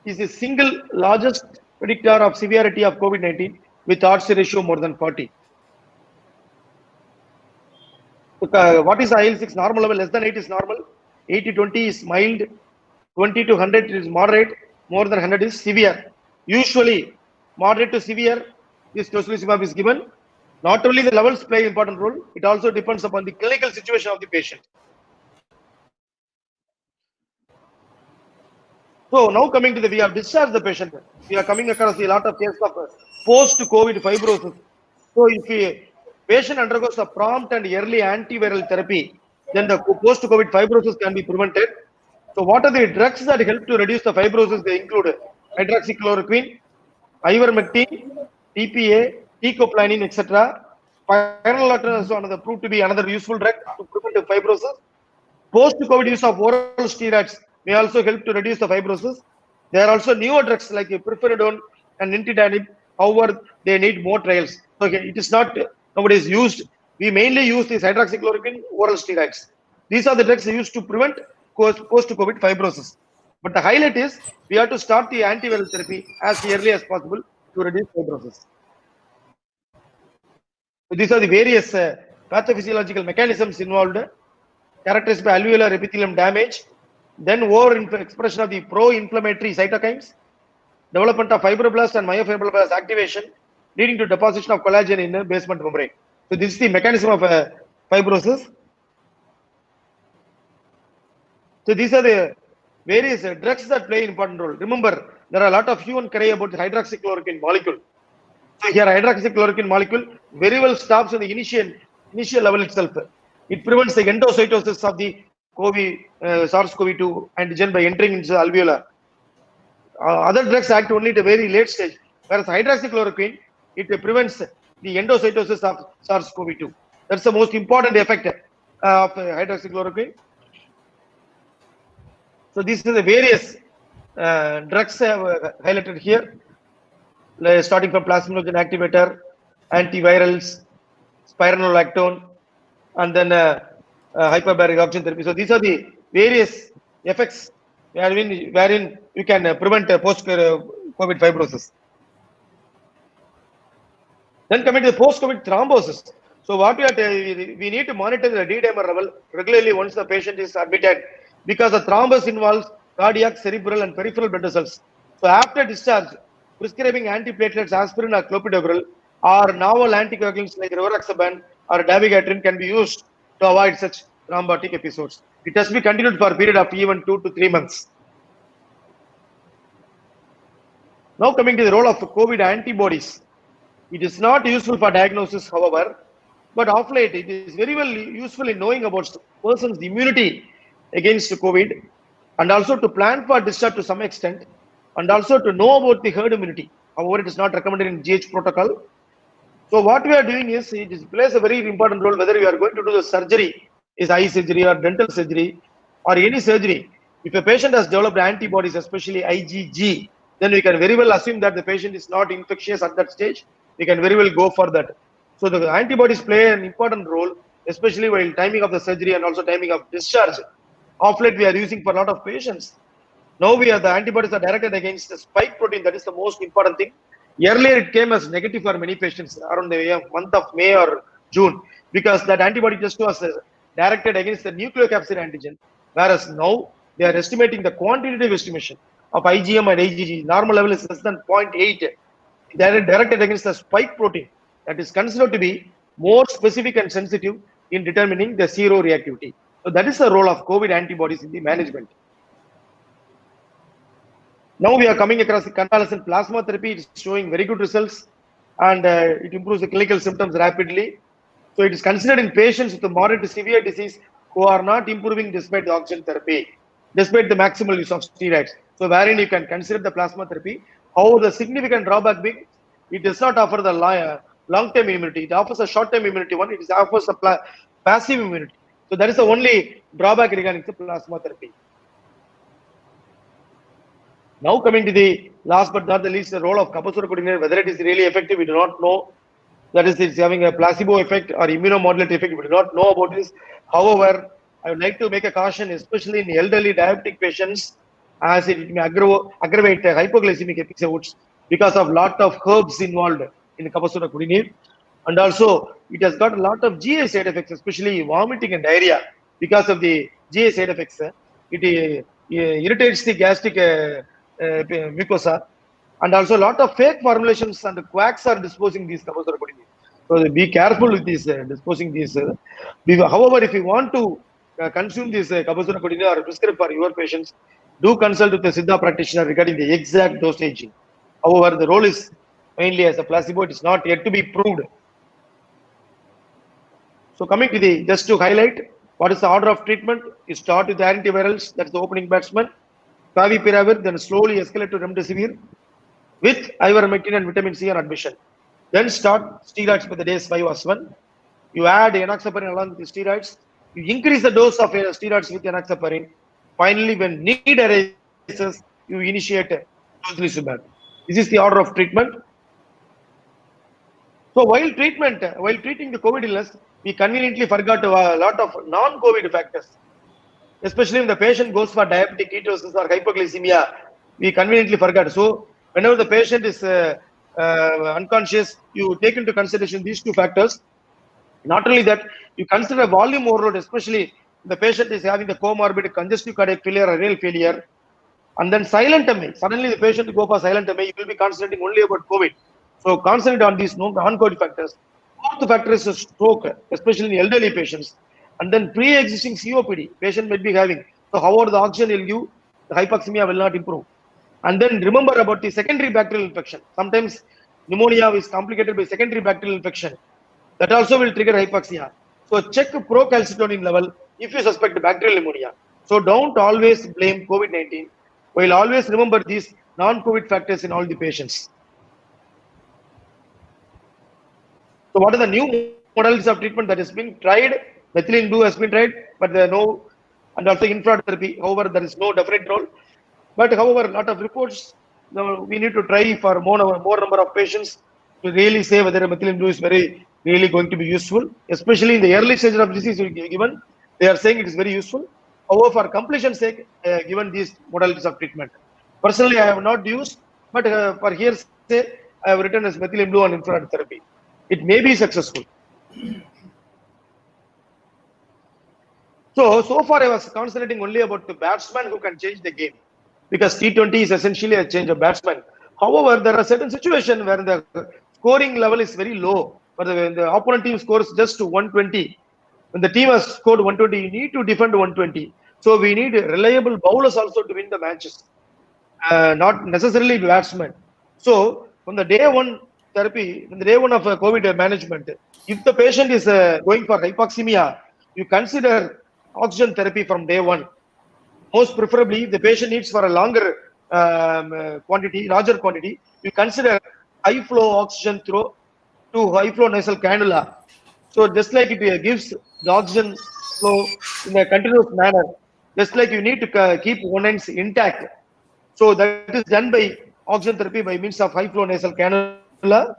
is the single largest predictor of severity of COVID-19 with odds ratio more than 40. What is IL-6 normal level? Less than 8 is normal. 80-20 is mild. 20 to 100 is moderate. More than 100 is severe. Usually, moderate to severe, this tocilizumab is given. Not only the levels play important role, it also depends upon the clinical situation of the patient. So now coming to we have discharged the patient. We are coming across a lot of cases of post-COVID fibrosis. So if a patient undergoes a prompt and early antiviral therapy, then the post-COVID fibrosis can be prevented. So what are the drugs that help to reduce the fibrosis? They include hydroxychloroquine, ivermectin, TPA, teicoplanin, etc. Spironolactone is proved to be another useful drug to prevent the fibrosis. Post-COVID use of oral steroids may also help to reduce the fibrosis. There are also newer drugs like pirfenidone and nintedanib. However, they need more trials. Okay, it is not nowadays used. We mainly use these hydroxychloroquine oral steroids. These are the drugs used to prevent post-COVID fibrosis. But the highlight is we have to start the antiviral therapy as early as possible to reduce fibrosis. So these are the various pathophysiological mechanisms involved, characterized by alveolar epithelium damage, then overexpression of the pro-inflammatory cytokines, development of fibroblast and myofibroblast activation, leading to deposition of collagen in the basement membrane. So this is the mechanism of fibrosis. So these are the various drugs that play an important role. Remember, there are a lot of hue and cry about the hydroxychloroquine molecule. So here hydroxychloroquine molecule very well stops at the initial level itself. It prevents the endocytosis of the SARS-CoV-2 antigen by entering into the alveolar. Other drugs act only at a very late stage, whereas hydroxychloroquine, it prevents the endocytosis of SARS-CoV-2. That's the most important effect of hydroxychloroquine. So these are the various drugs I have highlighted here, starting from plasminogen activator, antivirals, spironolactone, and then hyperbaric oxygen therapy. So these are the various effects wherein you can prevent post-COVID fibrosis. Then coming to the post-COVID thrombosis. So what we need to monitor the D-dimer level regularly once the patient is admitted, because the thrombus involves cardiac, cerebral, and peripheral blood vessels. So after discharge, prescribing antiplatelets, aspirin or clopidogrel, or novel anticoagulants like rivaroxaban or dabigatran can be used to avoid such thrombotic episodes. It has to be continued for a period of even 2 to 3 months. Now coming to the role of COVID antibodies. It is not useful for diagnosis, however, but of late it is very well useful in knowing about person's immunity against COVID. and also to plan for discharge to some extent, and also to know about the herd immunity. However, it is not recommended in GH protocol. So what we are doing is, it plays a very important role whether you are going to do the surgery, is eye surgery or dental surgery or any surgery. If a patient has developed antibodies, especially IgG, then we can very well assume that the patient is not infectious at that stage. We can very well go for that. So the antibodies play an important role, especially while timing of the surgery and also timing of discharge. Of late, we are using for a lot of patients. Now the antibodies are directed against the spike protein. That is the most important thing. Earlier, it came as negative for many patients around the month of May or June, because that antibody test was directed against the nucleocapsid antigen. Whereas now they are estimating the quantitative estimation of IgM and IgG. Normal level is less than 0.8. They are directed against the spike protein that is considered to be more specific and sensitive in determining the seroreactivity. So that is the role of COVID antibodies in the management. Now we are coming across the convalescent plasma therapy. It is showing very good results, and it improves the clinical symptoms rapidly. So it is considered in patients with a moderate to severe disease who are not improving despite the oxygen therapy, despite the maximal use of steroids. So wherein you can consider the plasma therapy. However, the significant drawback being it does not offer the long-term immunity. It offers a short-term immunity one. It offers a passive immunity. So that is the only drawback regarding the plasma therapy. Now coming to the last but not the least, the role of capecitabine, whether it is really effective, we do not know. That is, it's having a placebo effect or immunomodulatory effect, we do not know about this. However, I would like to make a caution, especially in elderly diabetic patients, as it may aggravate hypoglycemic episodes because of lot of herbs involved in capecitabine. And also, it has got a lot of GI side effects, especially vomiting and diarrhea. Because of the GI side effects, it irritates the gastric mucosa, and also a lot of fake formulations and quacks are disposing these capecitabine. So be careful with these disposing these. However, if you want to consume this capecitabine or prescribe for your patients, do consult with the Siddha practitioner regarding the exact dosage. However, the role is mainly as a placebo. It is not yet to be proved. So coming to the, just to highlight, what is the order of treatment? You start with the antivirals, that's the opening batsman. Favipiravir, then slowly escalate to remdesivir with ivermectin and vitamin C on admission. Then start steroids for the days 5 or 7. You add enoxaparin along with the steroids. You increase the dose of steroids with enoxaparin. Finally, when need arises, you initiate tocilizumab. This is the order of treatment. So while treating the COVID illness, we conveniently forgot a lot of non-COVID factors. Especially when the patient goes for diabetic ketosis or hypoglycemia, we conveniently forgot. So whenever the patient is unconscious, you take into consideration these two factors. Not only that, you consider volume overload, especially the patient is having the comorbid congestive cardiac failure or renal failure, and then silent MI. Suddenly the patient go for silent MI, you will be concentrating only about COVID. So concentrate on these non-COVID factors. Fourth factor is a stroke, especially in elderly patients. And then pre-existing COPD, patient might be having. So however the oxygen will give, the hypoxemia will not improve. And then remember about the secondary bacterial infection. Sometimes pneumonia is complicated by secondary bacterial infection. That also will trigger hypoxia. So check procalcitonin level if you suspect bacterial pneumonia. So don't always blame COVID-19. We'll always remember these non-COVID factors in all the patients. So what are the new modalities of treatment that has been tried? Methylene blue has been tried, but there are no, and also infrared therapy. However, there is no definite role. But however, a lot of reports, we need to try for more number of patients to really say whether methylene blue is really going to be useful, especially in the early stage of disease given. They are saying it is very useful. However, for completion sake, given these modalities of treatment. Personally, I have not used, but for hearsay, I have written as methylene blue and infrared therapy. It may be successful. So far I was concentrating only about the batsman who can change the game, because T20 is essentially a change of batsman. However, there are certain situations where the scoring level is very low, but when the opponent team scores just 120, when the team has scored 120, you need to defend 120. So we need reliable bowlers also to win the matches, not necessarily batsmen. So from the day one therapy, from the day one of COVID management, if the patient is going for hypoxemia, you consider oxygen therapy from day one. Most preferably, the patient needs for a longer quantity, larger quantity, you consider high flow oxygen through to high flow nasal cannula. So just like it gives the oxygen flow in a continuous manner, just like you need to keep one end intact. So that is done by oxygen therapy by means of high flow nasal cannula.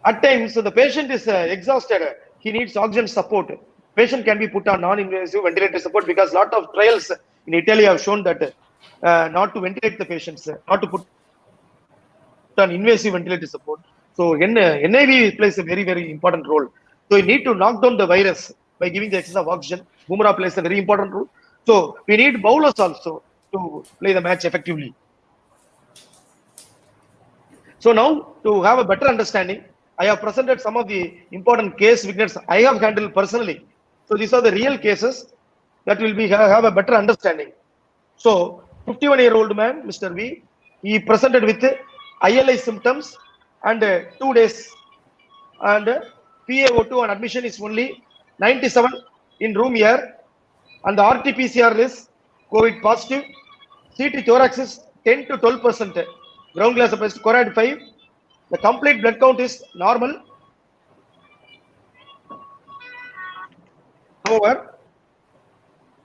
At times, so the patient is exhausted. He needs oxygen support. Patient can be put on non-invasive ventilator support because lot of trials in Italy have shown that not to ventilate the patients, not to put on invasive ventilator support. So NIV plays a very, very important role. So you need to knock down the virus by giving the excess of oxygen. Bumrah plays a very important role. So we need bowlers also to play the match effectively. So now to have a better understanding, I have presented some of the important case vignettes I have handled personally. So these are the real cases that will be have a better understanding. So 51-year-old man, Mr. V, he presented with ILI symptoms and 2 days, and PaO2 on admission is only 97 in room air, and the RT-PCR is COVID positive. CT thorax is 10 to 12%. Ground glass opacity correct 5. The complete blood count is normal. However,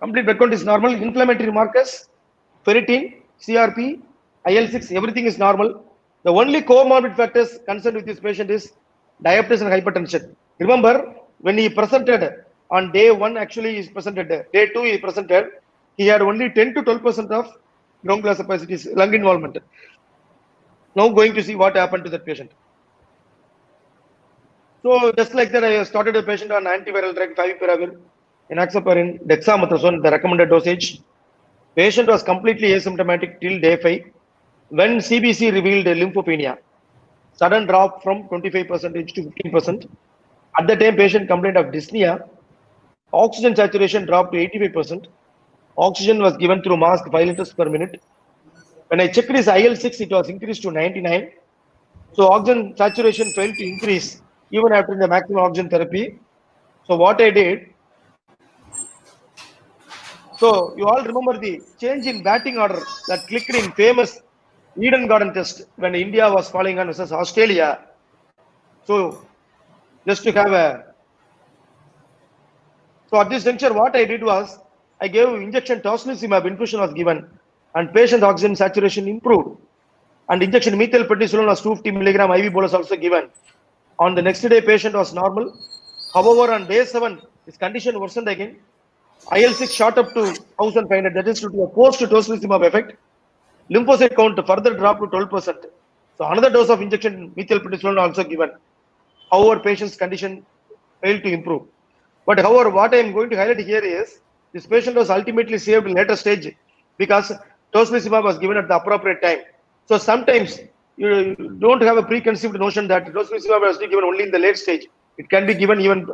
complete blood count is normal. Inflammatory markers, ferritin, CRP, IL-6, everything is normal. The only comorbid factors concerned with this patient is diabetes and hypertension. Remember, when he presented on day 1, actually he presented, day 2 he presented, he had only 10 to 12% of ground glass opacity, lung involvement. Now going to see what happened to that patient. So just like that, I started a patient on antiviral drug, favipiravir, enoxaparin, dexamethasone, the recommended dosage. Patient was completely asymptomatic till day 5. When CBC revealed lymphopenia, sudden drop from 25% to 15%. At the time, patient complained of dyspnea. Oxygen saturation dropped to 85%. Oxygen was given through mask 5 liters per minute. When I checked his IL-6, it was increased to 99. So oxygen saturation failed to increase even after the maximum oxygen therapy. So what I did, so you all remember the change in batting order that clicked in famous Eden Garden test when India was falling on versus Australia. So just to have a, so at this juncture, what I did was I gave injection tocilizumab, infusion was given, and patient oxygen saturation improved. And injection methylprednisolone was 250 milligram IV bolus also given. On the next day, patient was normal. However, on day 7, his condition worsened again. IL-6 shot up to 1500, that is due to a post-tocilizumab effect. Lymphocyte count further dropped to 12%. So another dose of injection methylprednisolone also given. However, patient's condition failed to improve. But however, what I am going to highlight here is this patient was ultimately saved in later stage because tocilizumab was given at the appropriate time. So sometimes you don't have a preconceived notion that tocilizumab was given only in the late stage. It can be given even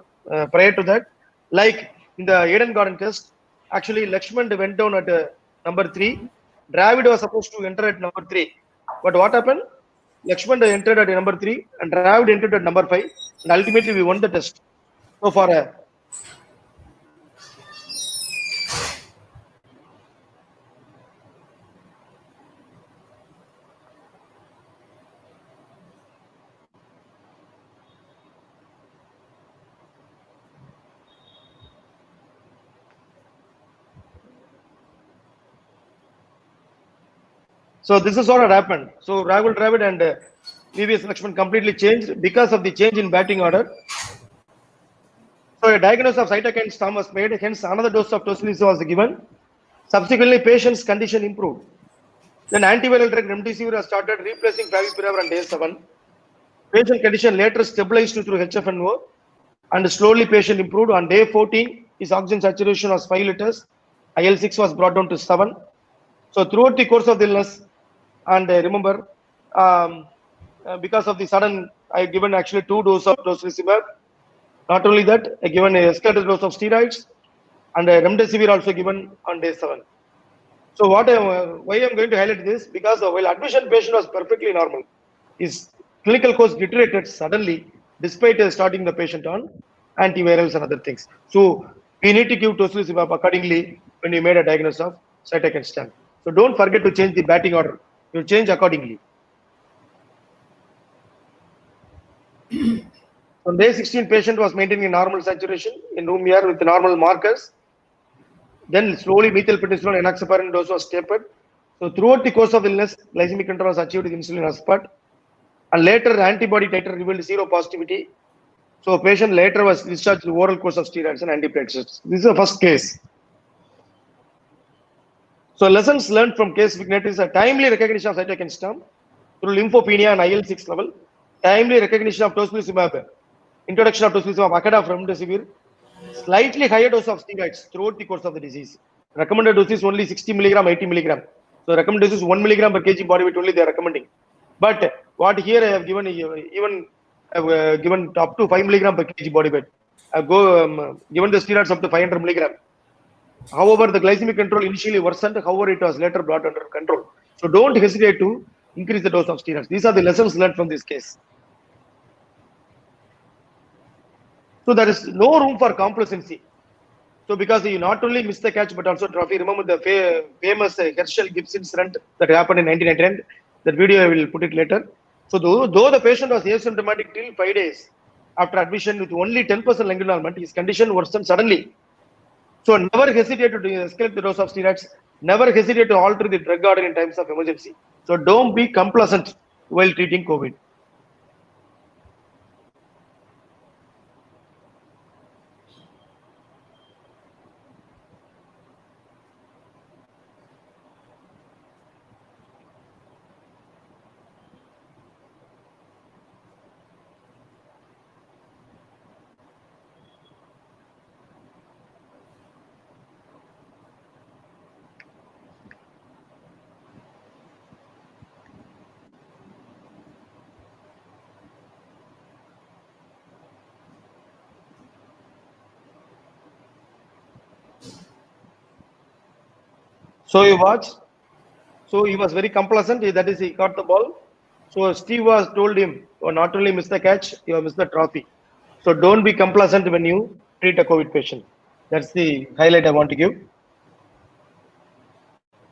prior to that. Like in the Eden Garden test, actually Lakshman went down at number 3. Dravid was supposed to enter at number 3. But what happened? Lakshman entered at number 3 and Dravid entered at number 5. And ultimately we won the test. So for a So this is what had happened. So Rahul Dravid and VVS Lakshman completely changed because of the change in batting order. So a diagnosis of cytokine storm was made, hence another dose of tocilizumab was given. Subsequently, patient's condition improved. Then antiviral drug remdesivir was started, replacing favipiravir on day 7. Patient condition later stabilized through HFNO and slowly patient improved. On day 14, his oxygen saturation was 5 liters. IL-6 was brought down to 7. So throughout the course of the illness, and remember, because of the sudden, I given actually 2 doses of tocilizumab. Not only that, I given a escalated dose of steroids and remdesivir also given on day 7. So why I'm going to highlight this? Because while admission patient was perfectly normal, his clinical course deteriorated suddenly despite starting the patient on antivirals and other things. So We need to give tocilizumab accordingly when you made a diagnosis of cytokine storm. So don't forget to change the batting order. You change accordingly. On day 16, patient was maintaining normal saturation in room air with normal markers. Then slowly methylprednisolone enoxaparin dose was tapered. So throughout the course of illness, glycemic control was achieved with insulin aspart. And later antibody titer revealed zero positivity. So patient later was discharged with oral course of steroids and antiplatelets. This is the first case. So lessons learned from case Vignet is a timely recognition of cytokine storm through lymphopenia and IL-6 level, timely recognition of tocilizumab, introduction of tocilizumab ahead of remdesivir, slightly higher dose of steroids throughout the course of the disease. Recommended dose is only 60 milligram, 80 milligram. So recommended dose is 1 milligram per kg body weight only they are recommending. But what here I have given, even given up to 5 milligram per kg body weight. I have given the steroids up to 500 milligram. However, the glycemic control initially worsened. However, it was later brought under control. So don't hesitate to increase the dose of steroids. These are the lessons learned from this case. So there is no room for complacency. So because you not only missed the catch, but also trophy. Remember the famous Herschel Gibbs incident that happened in 1999. That video I will put it later. So though the patient was asymptomatic till 5 days after admission with only 10% lung involvement, his condition worsened suddenly. So never hesitate to escalate the dose of steroids. Never hesitate to alter the drug order in times of emergency. So don't be complacent while treating COVID. So you watch. So he was very complacent. That is, he got the ball. So Steve was told him, "Oh, not only miss the catch, you have missed the trophy." So don't be complacent when you treat a COVID patient. That's the highlight I want to give.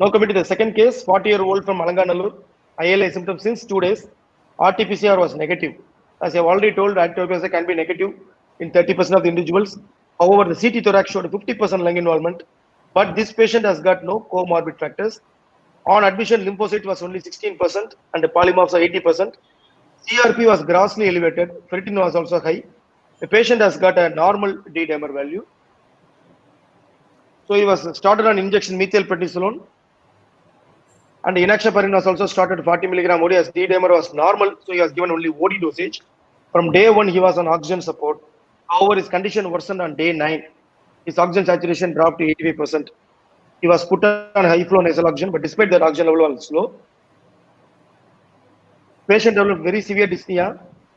Now coming to the second case, 40-year-old from Alanganallur, ILA symptoms since 2 days. RT-PCR was negative. As I have already told, RT-PCR can be negative in 30% of the individuals. However, the CT thorax showed 50% lung involvement, but this patient has got no comorbid factors. On admission, lymphocyte was only 16% and the polymorphs are 80%. CRP was grossly elevated. Ferritin was also high. The patient has got a normal D-dimer value. So he was started on injection methylprednisolone, and enoxaparin was also started 40 milligram OD as D-dimer was normal, so he was given only OD dosage. From day 1, he was on oxygen support. However, his condition worsened on day 9. His oxygen saturation dropped to 85%. He was put on high flow nasal oxygen, but despite that, oxygen level was low. Patient developed very severe dyspnea.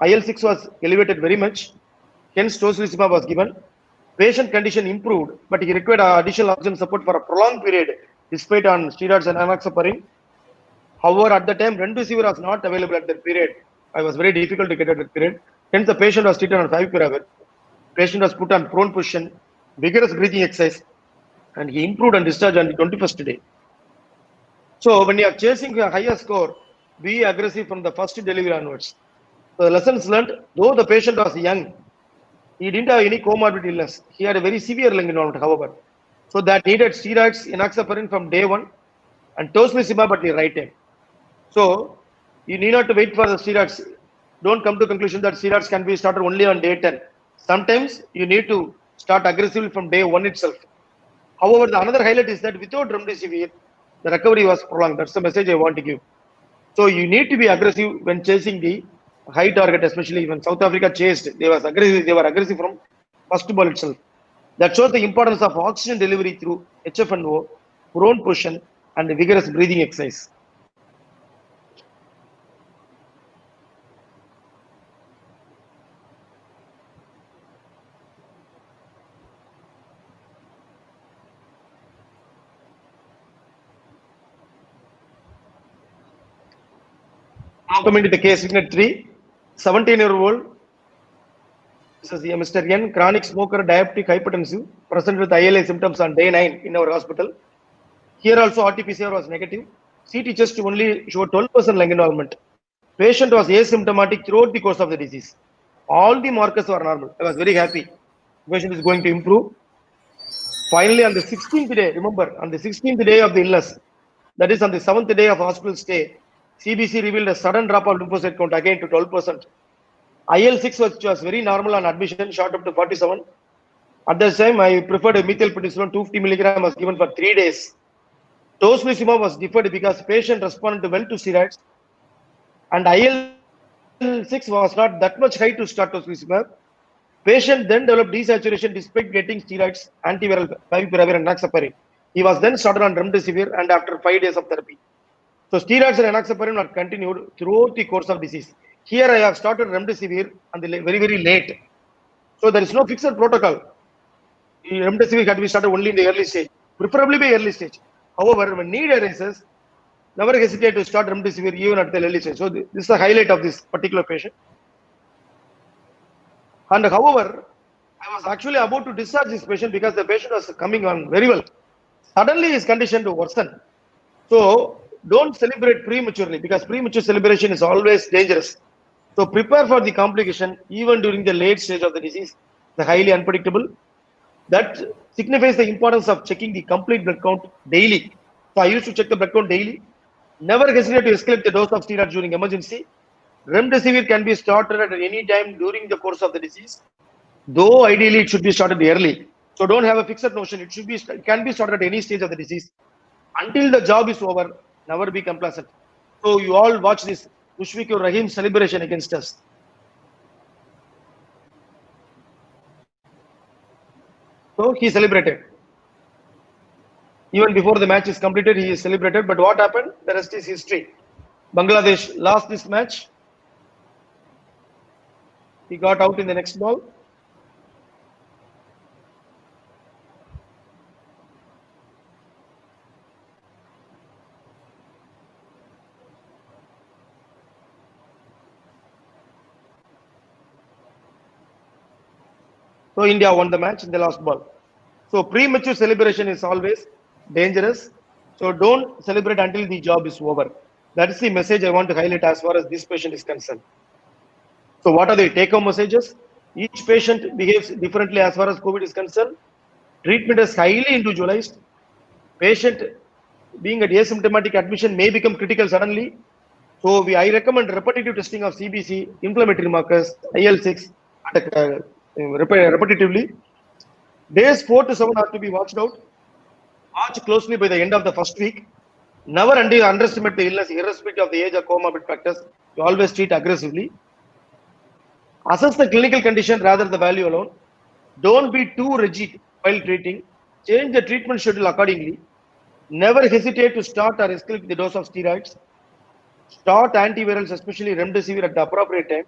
IL-6 was elevated very much. Hence, tocilizumab was given. Patient condition improved, but he required additional oxygen support for a prolonged period, despite on steroids and enoxaparin. However, at the time, remdesivir was not available at that period. It was very difficult to get at that period. Hence, the patient was treated on favipiravir. Patient was put on prone position, vigorous breathing exercise, and he improved and discharged on the 21st day. So, when you are chasing a higher score, be aggressive from the first delivery onwards. So, the lessons learned, though the patient was young, he didn't have any comorbid illness. He had a very severe lung involvement, however. So, that needed steroids, enoxaparin from day 1 and tocilizumab at the right time. So, you need not to wait for the steroids. Don't come to the conclusion that steroids can be started only on day 10. Sometimes you need to start aggressively from day 1 itself. However, the another highlight is that without remdesivir, the recovery was prolonged. That's the message I want to give. So you need to be aggressive when chasing the high target, especially when South Africa chased. They were aggressive from first ball itself. That shows the importance of oxygen delivery through HFNO, prone position, and vigorous breathing exercise. Now coming to the case Vignet 3, 17-year-old This is Mr. N, chronic smoker, diabetic, hypertensive, present with ILA symptoms on day 9 in our hospital. Here also RT-PCR was negative. CT chest only showed 12% lung involvement. Patient was asymptomatic throughout the course of the disease. All the markers were normal. I was very happy. Patient is going to improve. Finally, on the 16th day, remember, on the 16th day of the illness, that is on the 7th day of hospital stay, CBC revealed a sudden drop of lymphocyte count again to 12%. IL-6 was very normal on admission, shot up to 47. At that time, I preferred a methylprednisolone 250 milligram was given for 3 days. Tocilizumab was deferred because patient responded well to steroids, and IL-6 was not that much high to start tocilizumab. Patient then developed desaturation despite getting steroids, antiviral, favipiravir and enoxaparin. He was then started on remdesivir and after 5 days of therapy. So steroids and enoxaparin are continued throughout the course of disease. Here I have started remdesivir on the very, very late. So there is no fixed protocol. Remdesivir had to be started only in the early stage, preferably by early stage. However, when need arises, never hesitate to start remdesivir even at the early stage. So this is the highlight of this particular patient. And however, I was actually about to discharge this patient because the patient was coming on very well. Suddenly his condition to worsen. So don't celebrate prematurely because premature celebration is always dangerous. So prepare for the complication even during the late stage of the disease, the highly unpredictable. That signifies the importance of checking the complete blood count daily. So I used to check the blood count daily. Never hesitate to escalate the dose of steroid during emergency. Remdesivir can be started at any time during the course of the disease, though ideally it should be started early. So don't have a fixed notion. It can be started at any stage of the disease. Until the job is over, never be complacent. So you all watch this Mushfiqur Rahim celebration against us. So he celebrated. Even before the match is completed, he is celebrated. But what happened? The rest is history. Bangladesh lost this match. He got out in the next ball. So India won the match in the last ball. So premature celebration is always dangerous. So don't celebrate until the job is over. That is the message I want to highlight as far as this patient is concerned. So what are the take-home messages? Each patient behaves differently as far as COVID is concerned. Treatment is highly individualized. Patient being at asymptomatic admission may become critical suddenly. So I recommend repetitive testing of CBC, inflammatory markers, IL-6 repetitively. Days 4 to 7 are to be watched out. Watch closely by the end of the first week. Never underestimate the illness irrespective of the age or comorbid factors. You always treat aggressively. Assess the clinical condition rather than the value alone. Don't be too rigid while treating. Change the treatment schedule accordingly. Never hesitate to start or escalate the dose of steroids. Start antivirals, especially remdesivir, at the appropriate time.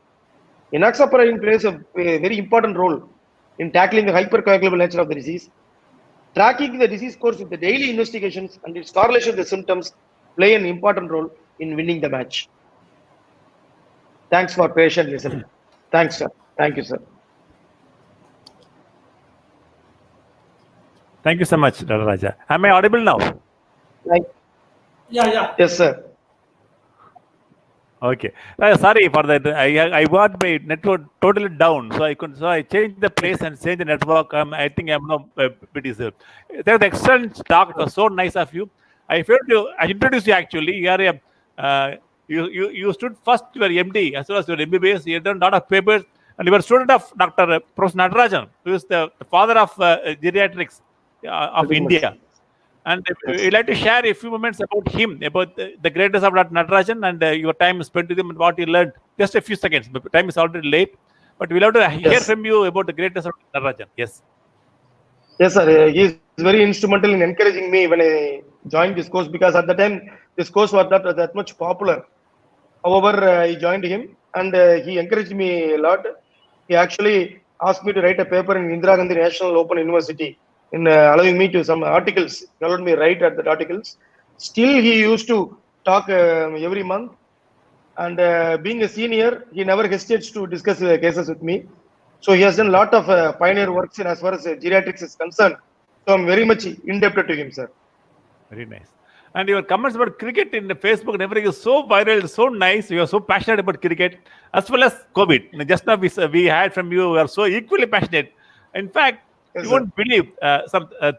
Enoxaparin plays a very important role in tackling the hypercoagulable nature of the disease. Tracking the disease course with the daily investigations and its correlation with the symptoms play an important role in winning the match. Thanks for patient listening. Thanks, sir. Thank you, sir. Thank you so much, Dr. Raja. Am I audible now? Yeah. Yes, sir. Okay. Sorry for that. I got my network totally down, so I changed the place and changed the network. I think I'm now bit easier. That was excellent talk. It was so nice of you. I introduced you actually. You are you stood first. You are MD as well as your MBBS. You have done a lot of papers, and you were a student of Dr. Professor Natarajan, who is the father of geriatrics of India. And we'd like to share a few moments about him, about the greatness of Dr. Natarajan and your time spent with him and what you learned. Just a few seconds. Time is already late, but we'd love to hear from you about the greatness of Natarajan. Yes. Yes, sir. He is very instrumental in encouraging me when I joined this course because at the time this course was not that much popular. However, I joined him and he encouraged me a lot. He actually asked me to write a paper in Indira Gandhi National Open University, in allowing me to some articles. He allowed me write at the articles. Still, he used to talk every month. And being a senior, he never hesitates to discuss cases with me. So he has done a lot of pioneer works in as far as geriatrics is concerned. So I'm very much indebted to him, sir. Very nice. And your comments about cricket in the Facebook and everything is so viral, so nice. You are so passionate about cricket as well as COVID. You know, just now we had from you, we are so equally passionate. In fact, Yes, you sir. won't believe,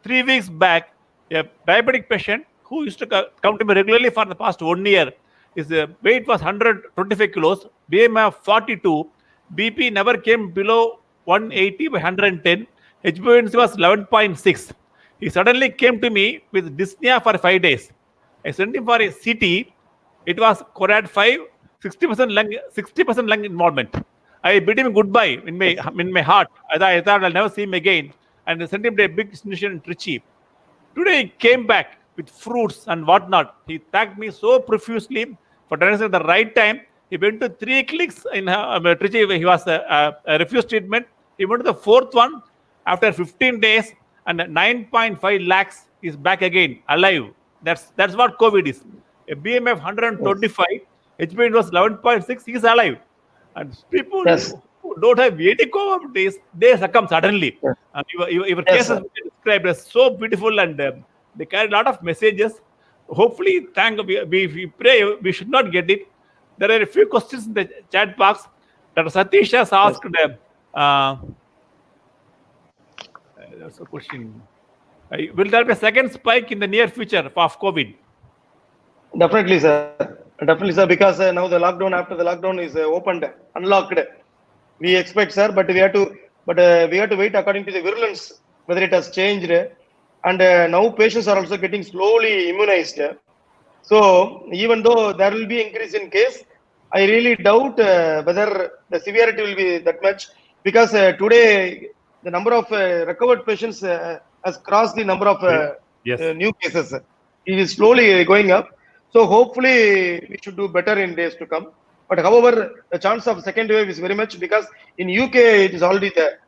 3 weeks back, a diabetic patient who used to come to me regularly for the past 1 year, his weight was 125 kilos, BMI of 42, BP never came below 180 by 110, HbA1c was 11.6. He suddenly came to me with dyspnea for 5 days. I sent him for a CT. It was Corad 5, 60% lung involvement. I bid him goodbye in my heart. I thought I'll never see him again. And I sent him to a big institution in Trichy. Today he came back with fruits and whatnot. He thanked me so profusely for doing at the right time. He went to 3 clinics in Trichy. He was refused treatment. He went to the 4th one after 15 days, and 9.5 lakhs is back again, alive. That's what COVID is. A BMI of 125, HbA1c was 11.6, he is alive. And people Yes. who don't have any comorbidities, they succumb suddenly. Yes. And your Yes, cases sir. described as so beautiful, and they carry a lot of messages. Hopefully, we pray we should not get it. There are a few questions in the chat box. Dr. Satish has asked, there's a question. Will there be a second spike in the near future of COVID? Definitely, sir. Definitely, sir. Because now the lockdown, after the lockdown is opened, unlocked. We expect, sir, but we have to wait according to the virulence whether it has changed. And now patients are also getting slowly immunized. So even though there will be increase in case, I really doubt whether the severity will be that much, because today the number of recovered patients has crossed the number of Yes. new cases. It is slowly going up. So hopefully we should do better in days to come. But however, the chance of second wave is very much, because in UK it is already there.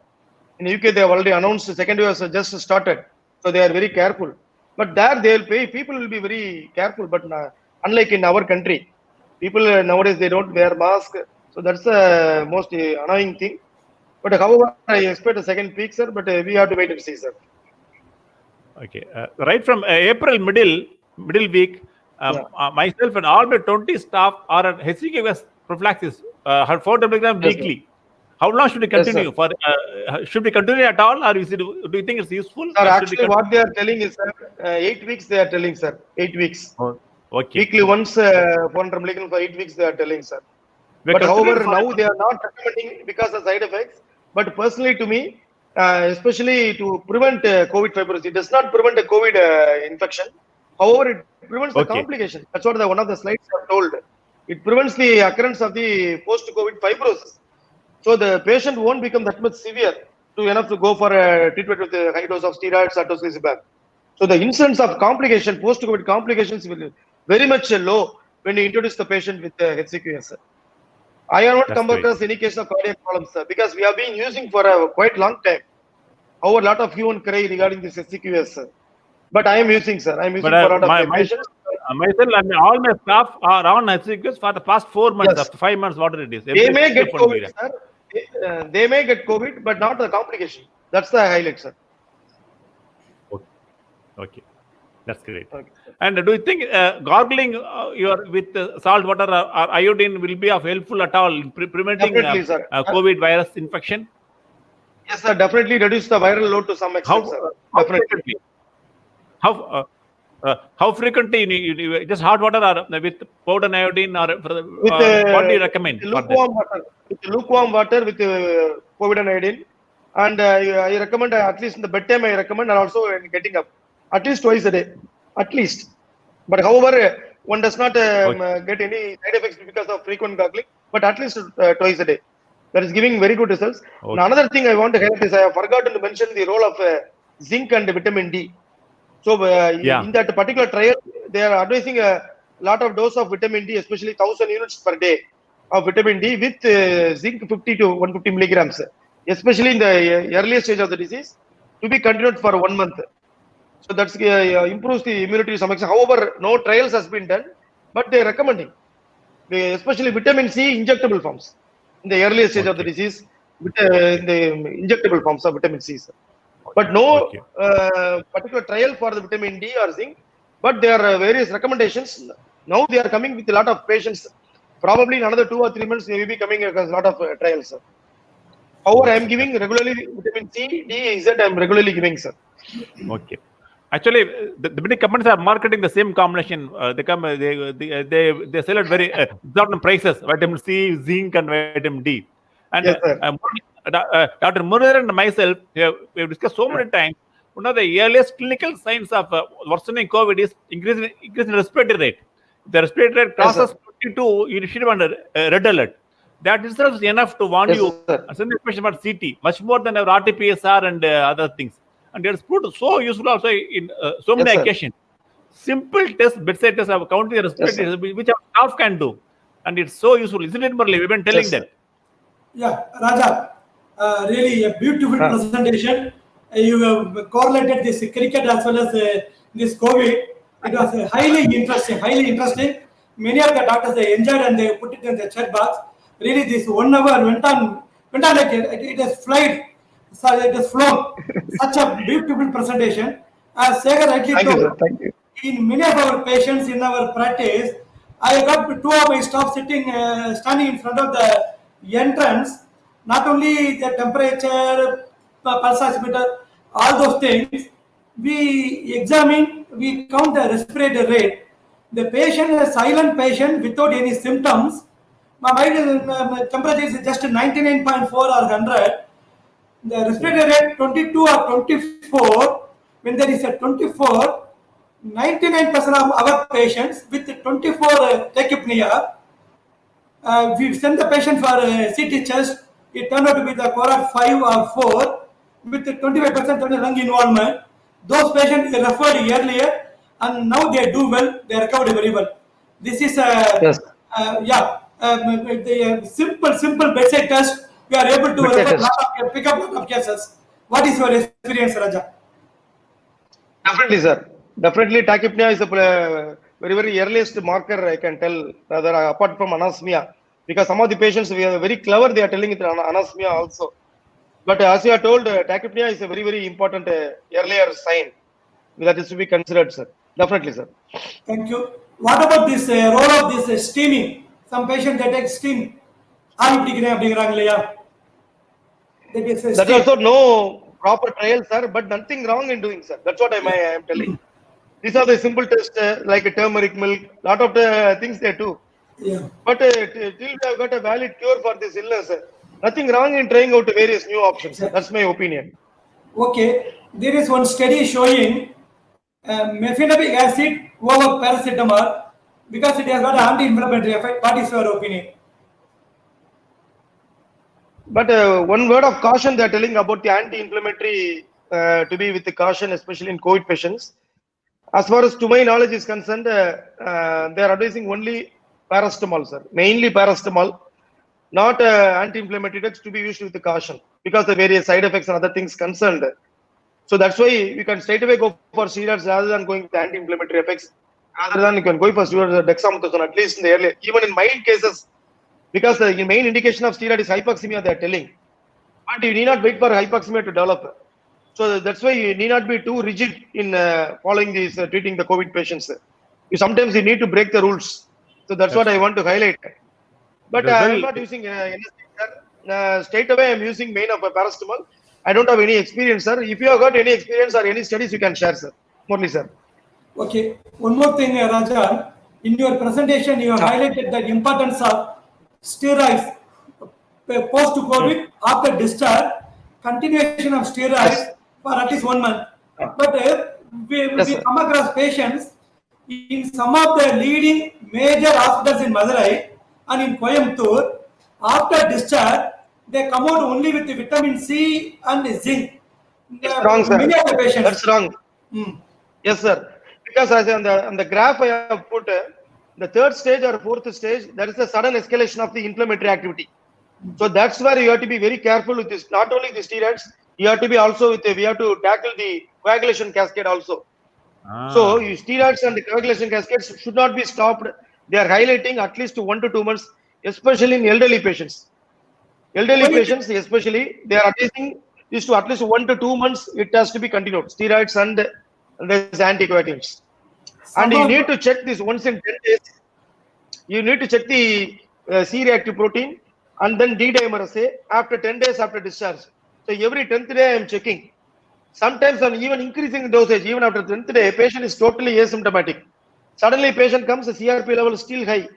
In UK they have already announced the second wave has just started. So they are very careful. But there they will pay. People will be very careful. But unlike in our country, people nowadays they don't wear mask. So that's the most annoying thing. But however, I expect a second peak, sir. But we have to wait and see, sir. Okay. Right from April middle week, myself and all my 20 staff are at HCQS prophylaxis, 4 milligram Yes, weekly. How long should we continue? Yes, Should we continue at all, or do you think it's useful? Sir, Or should we actually, what they are telling is, sir, 8 weeks they are telling, sir. 8 weeks. Okay. Weekly once, 400 milligram for 8 weeks they are telling, sir. We're But continuing however, for- now they are not recommending because of side effects. But personally, to me, especially to prevent COVID fibrosis, it does not prevent a COVID infection. However, it prevents the Okay. complication. That's what one of the slides have told. It prevents the occurrence of the post-COVID fibrosis. So the patient won't become that much severe to enough to go for a treatment with a high dose of steroids or tocilizumab. So the incidence of complication, post-COVID complications will be very much low when you introduce the patient with HCQS. I have not That's come great. across any case of cardiac problems, sir, because we have been using for a quite long time. However, a lot of hue and cry regarding this HCQS, sir. But I am using, sir. I am using But for a lot of my myself patients. and all my staff are on HCQS for the past 4 months, Yes. after 5 months, whatever it is. They Every may day get for COVID, me. sir. They may get COVID, but not the complication. That's the highlight, sir. Okay, that's great. Okay. And do you think gargling with salt water or iodine will be of helpful at all in preventing Definitely, sir. COVID virus infection? Yes, sir. Definitely reduce the viral load to some extent, sir. Definitely. frequently? How frequently you just hot water or with powder and iodine, or what do you recommend? With for that? lukewarm water. With lukewarm water with COVID and iodine. And I recommend at least in the bedtime, I recommend, and also in getting up. At least twice a day. At least. But however, one does not get any side effects because of frequent gargling, but at least twice a day. That is giving very good results. Okay. Now, another thing I want to highlight is I have forgotten to mention the role of zinc and vitamin D. So Yeah. in that particular trial, they are advising a lot of dose of vitamin D, especially 1000 units per day of vitamin D with zinc 50 to 150 milligrams, especially in the earliest stage of the disease, to be continued for 1 month. So that's improves the immunity to some extent. However, no trials has been done, but they are recommending, especially vitamin C injectable forms in the earliest stage of the disease. in the injectable forms of vitamin C, sir. But no Okay. particular trial for the vitamin D or zinc. But there are various recommendations. Now they are coming with a lot of patients. Probably in another 2 or 3 months, they will be coming across a lot of trials, sir. However, I am giving regularly vitamin C, D, Z. I am regularly giving, sir. Okay. Actually, the many companies are marketing the same combination. They sell at very exorbitant prices: vitamin C, zinc, and vitamin D. And Yes, sir. Dr. Murugaran and myself, we have discussed so many times. One of the earliest clinical signs of worsening COVID is increase in respiratory rate. The respiratory rate Yes, sir. crosses 22, you should be under red alert. That itself is enough to warn Yes, you sir. and send information about CT, much more than our RT-PCR and other things. And it's proved so useful also in so many Yes, sir. occasions. Simple test, bedside test of counting the respiratory, Yes, which our staff can do. And it's so useful, isn't it, Murali? We've been telling Yes, that. sir. Yeah, Raja, really a beautiful presentation. You have correlated this cricket as well as this COVID. It was highly interesting. Many of the doctors they enjoyed and they put it in the chat box. Really, this 1 hour went on like it has flight. So it has flown. Such a beautiful presentation. As Segar rightly Thank you, told, sir. Thank you. in many of our patients in our practice, I got 2 of my staff standing in front of the entrance. Not only the temperature, pulse oximeter, all those things, we examine, we count the respiratory rate. The patient is a silent patient without any symptoms. My temperature is just 99.4 or 100. The respiratory rate 22 or 24. When there is a 24, 99% of our patients with 24 tachypnea, we send the patient for CT chest. It turned out to be the cohort 5 or 4 with 25% of the lung involvement. Those patients were referred earlier and now they do well, they recovered very well. This is Yes. the simple bedside test. We are able to Bedside test. pick up a lot of cases. What is your experience, Raja? Definitely, sir. Definitely, tachypnea is a very earliest marker I can tell, rather apart from anosmia, because some of the patients we are very clever. They are telling it anosmia also. But as you are told, tachypnea is a very important earlier sign that is to be considered, sir. Definitely, sir. Thank you. What about this role of this steaming? Some patients they take steam. ஆவி பிடிக்கிறேன் அப்படிங்கிறாங்க இல்லையா? That is That steam. also no proper trial, sir, but nothing wrong in doing, sir. That's what I am telling. These are the simple tests like turmeric milk, lot of the things they do. Yeah. But till we have got a valid cure for this illness, nothing wrong in trying out various new options. That's my opinion. Okay. There is one study showing mefenamic acid over paracetamol because it has got an anti-inflammatory effect. What is your opinion? But one word of caution they are telling about the anti-inflammatory to be with the caution, especially in COVID patients. As far as to my knowledge is concerned, they are advising only paracetamol, sir. Mainly paracetamol, not anti-inflammatory drugs to be used with the caution because the various side effects and other things concerned. So that's why we can straight away go for steroids rather than going with anti-inflammatory effects. Rather than you can go for steroids, dexamethasone, at least in the early, even in mild cases, because the main indication of steroid is hypoxemia, they are telling. But you need not wait for hypoxemia to develop. So that's why you need not be too rigid in following these, treating the COVID patients. Sometimes you need to break the rules. So that's what I want to highlight. But I am not using anything, sir. Straight away I am using main of paracetamol. I don't have any experience, sir. If you have got any experience or any studies, you can share, sir. Morley, sir. Okay. One more thing, Raja. In your presentation, you have highlighted the importance of steroids post-COVID after discharge, continuation of steroids for at least 1 month. But we come across patients in some of the leading major hospitals in Madurai and in Coimbatore. After discharge, they come out only with the vitamin C and zinc. That's wrong, sir. Many of the patients. That's wrong. Yes, sir. Because as on the graph I have put, the third stage or fourth stage, there is a sudden escalation of the inflammatory activity. So that's where you have to be very careful with this. Not only the steroids, you have to be also with we have to tackle the coagulation cascade also. So steroids and the coagulation cascades should not be stopped. They are highlighting at least 1 to 2 months, especially in elderly patients. Elderly patients, especially, they are advising is to at least 1 to 2 months. It has to be continued. Steroids and there's anticoagulants. And you need to check this once in 10 days. You need to check the C-reactive protein and then D-dimer assay after 10 days after discharge. So every 10th day I am checking. Sometimes I'm even increasing the dosage. Even after 10th day, patient is totally asymptomatic. Suddenly patient comes, the CRP level is still high.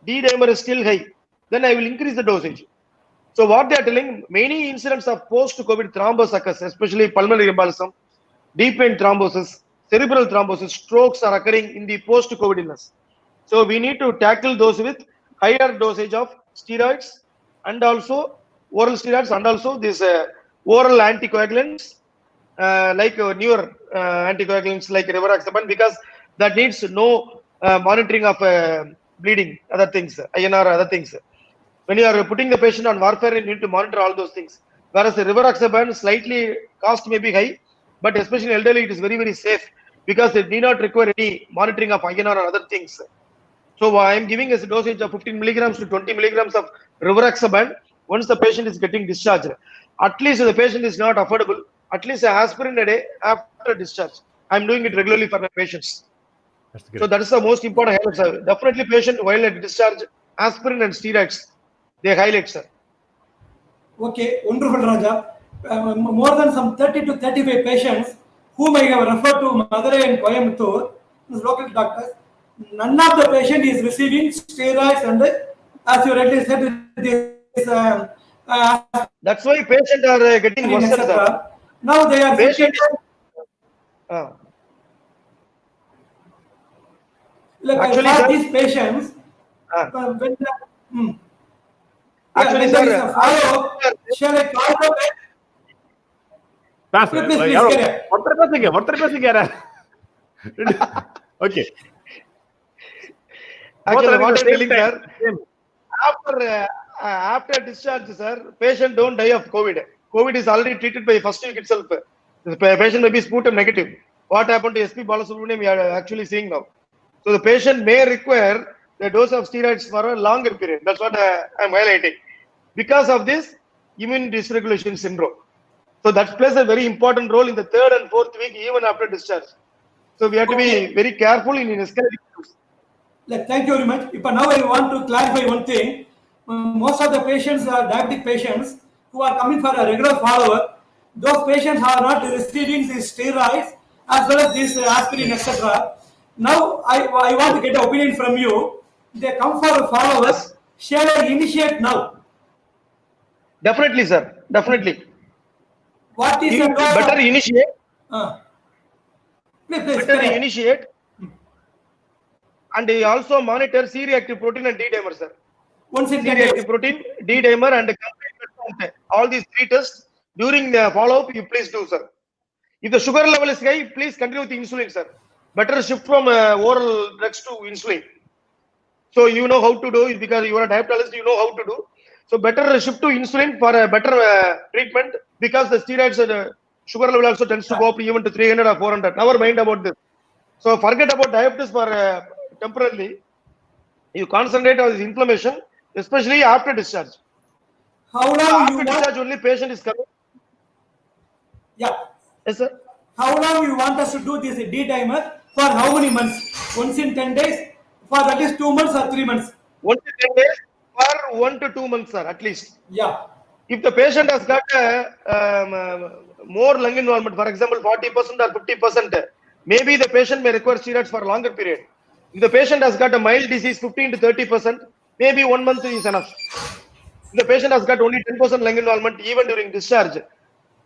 D-dimer is still high. Then I will increase the dosage. So what they are telling, many incidents of post-COVID thrombus occurs, especially pulmonary embolism, deep vein thrombosis, cerebral thrombosis, strokes are occurring in the post-COVID illness. So we need to tackle those with higher dosage of steroids and also oral steroids and also this oral anticoagulants like newer anticoagulants like rivaroxaban, because that needs no monitoring of bleeding, other things, INR, other things. When you are putting the patient on warfare, you need to monitor all those things. Whereas the rivaroxaban, slightly cost may be high, but especially elderly, it is very, very safe because it need not require any monitoring of INR or other things. So I am giving a dosage of 15 milligrams to 20 milligrams of rivaroxaban once the patient is getting discharged. At least if the patient is not affordable, at least an aspirin a day after discharge. I am doing it regularly for my patients. So that is the most important highlight, sir. Definitely patient while at discharge, aspirin and steroids, they highlight, sir. Okay, wonderful, Raja. More than some 30 to 35 patients whom I have referred to Madurai and Coimbatore, local doctors, none of the patient is receiving steroids and, as you rightly said, this. That's why patients are getting worse, sir. Now they are patient. Actually, sir, these patients, when actually, sir, shall I call them? Okay. Actually, what I'm telling, sir, after discharge, sir, patient don't die of COVID. COVID is already treated by first week itself. The patient may be sputum negative. What happened to SP Balasubramaniam, we are actually seeing now. So the patient may require the dose of steroids for a longer period. That's what I'm highlighting. Because of this immune dysregulation syndrome. So that plays a very important role in the 3rd and 4th week, even after discharge. So we have to be very careful in escalating. Thank you very much. Now I want to clarify one thing. Most of the patients are diabetic patients who are coming for a regular follow-up. Those patients are not receiving these steroids as well as this aspirin, etc. Now I want to get an opinion from you. They come for a follow-up. Yes. Shall I initiate now? Definitely, sir. Definitely. What is the better initiate? Please, better initiate. And also monitor C-reactive protein and D-dimer, sir. Once in C-reactive protein, D-dimer, and all these 3 tests during the follow-up, you please do, sir. If the sugar level is high, please continue with the insulin, sir. Better shift from oral drugs to insulin. So you know how to do it because you are a diabetologist, you know how to do. So better shift to insulin for a better treatment because the steroids and sugar level also tends to go up even to 300 or 400. Never mind about this. So forget about diabetes for temporarily. You concentrate on this inflammation, especially after discharge. How long after discharge only patient is coming? Yeah. Yes, sir. How long you want us to do this D-dimer? For how many months? Once in 10 days? For at least 2 months or 3 months? 1 to 10 days for 1 to 2 months, sir, at least. Yeah. If the patient has got more lung involvement, for example, 40% or 50%, maybe the patient may require steroids for a longer period. If the patient has got a mild disease, 15 to 30%, maybe 1 month is enough. If the patient has got only 10% lung involvement, even during discharge,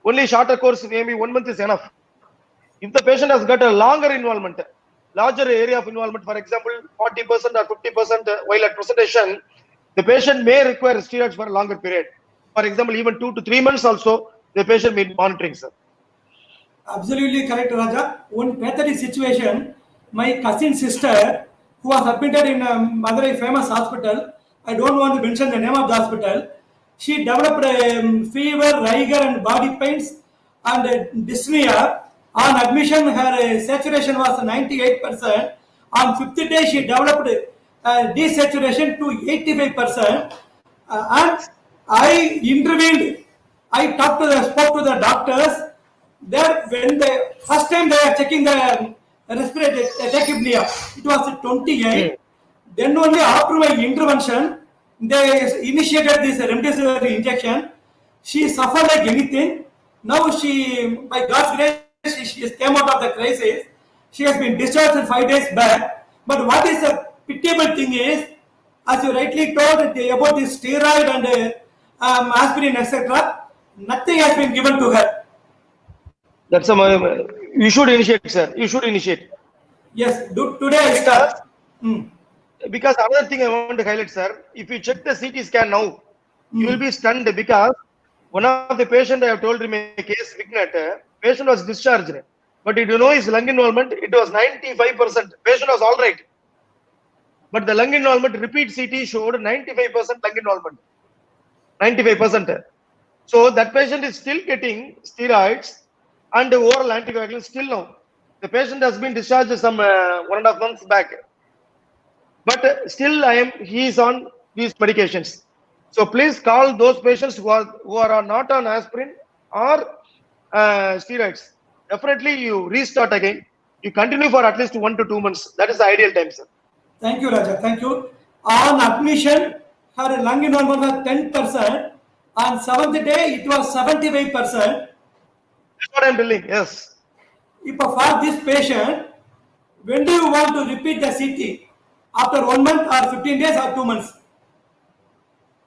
only shorter course, maybe 1 month is enough. If the patient has got a longer involvement, larger area of involvement, for example, 40% or 50% while at presentation, the patient may require steroids for a longer period. For example, even 2 to 3 months also, the patient may be monitoring, sir. Absolutely correct, Raja. One pathetic situation, my cousin sister, who was admitted in Madurai famous hospital, I don't want to mention the name of the hospital, she developed fever, rigor and body pains and dyspnea. On admission, her saturation was 98%. On 5th day, she developed desaturation to 85%. And I intervened. I spoke to the doctors. That when the first time they are checking the respiratory tachypnea, it was 28. Then only after my intervention, they initiated this remdesivir injection. She suffered like anything. Now she, by God's grace, she came out of the crisis. She has been discharged 5 days back. But what is the pitiable thing is, as you rightly told about the steroid and aspirin, etc., nothing has been given to her. That's a you should initiate, sir. You should initiate. Yes, today I start. Because another thing I want to highlight, sir, if you check the CT scan now, you will be stunned because one of the patient I have told him a case, Vignet, patient was discharged. But you know his lung involvement, it was 95%. Patient was all right. But the lung involvement, repeat CT showed 95% lung involvement. 95%. So that patient is still getting steroids and oral anticoagulants still now. The patient has been discharged some 1.5 months back. But still he is on these medications. So please call those patients who are not on aspirin or steroids. Definitely you restart again. You continue for at least 1 to 2 months. That is the ideal time, sir. Thank you, Raja. Thank you. On admission, her lung involvement was 10%. On 7th day, it was 75%. That's what I'm telling. Yes. If for this patient, when do you want to repeat the CT? After 1 month or 15 days or 2 months?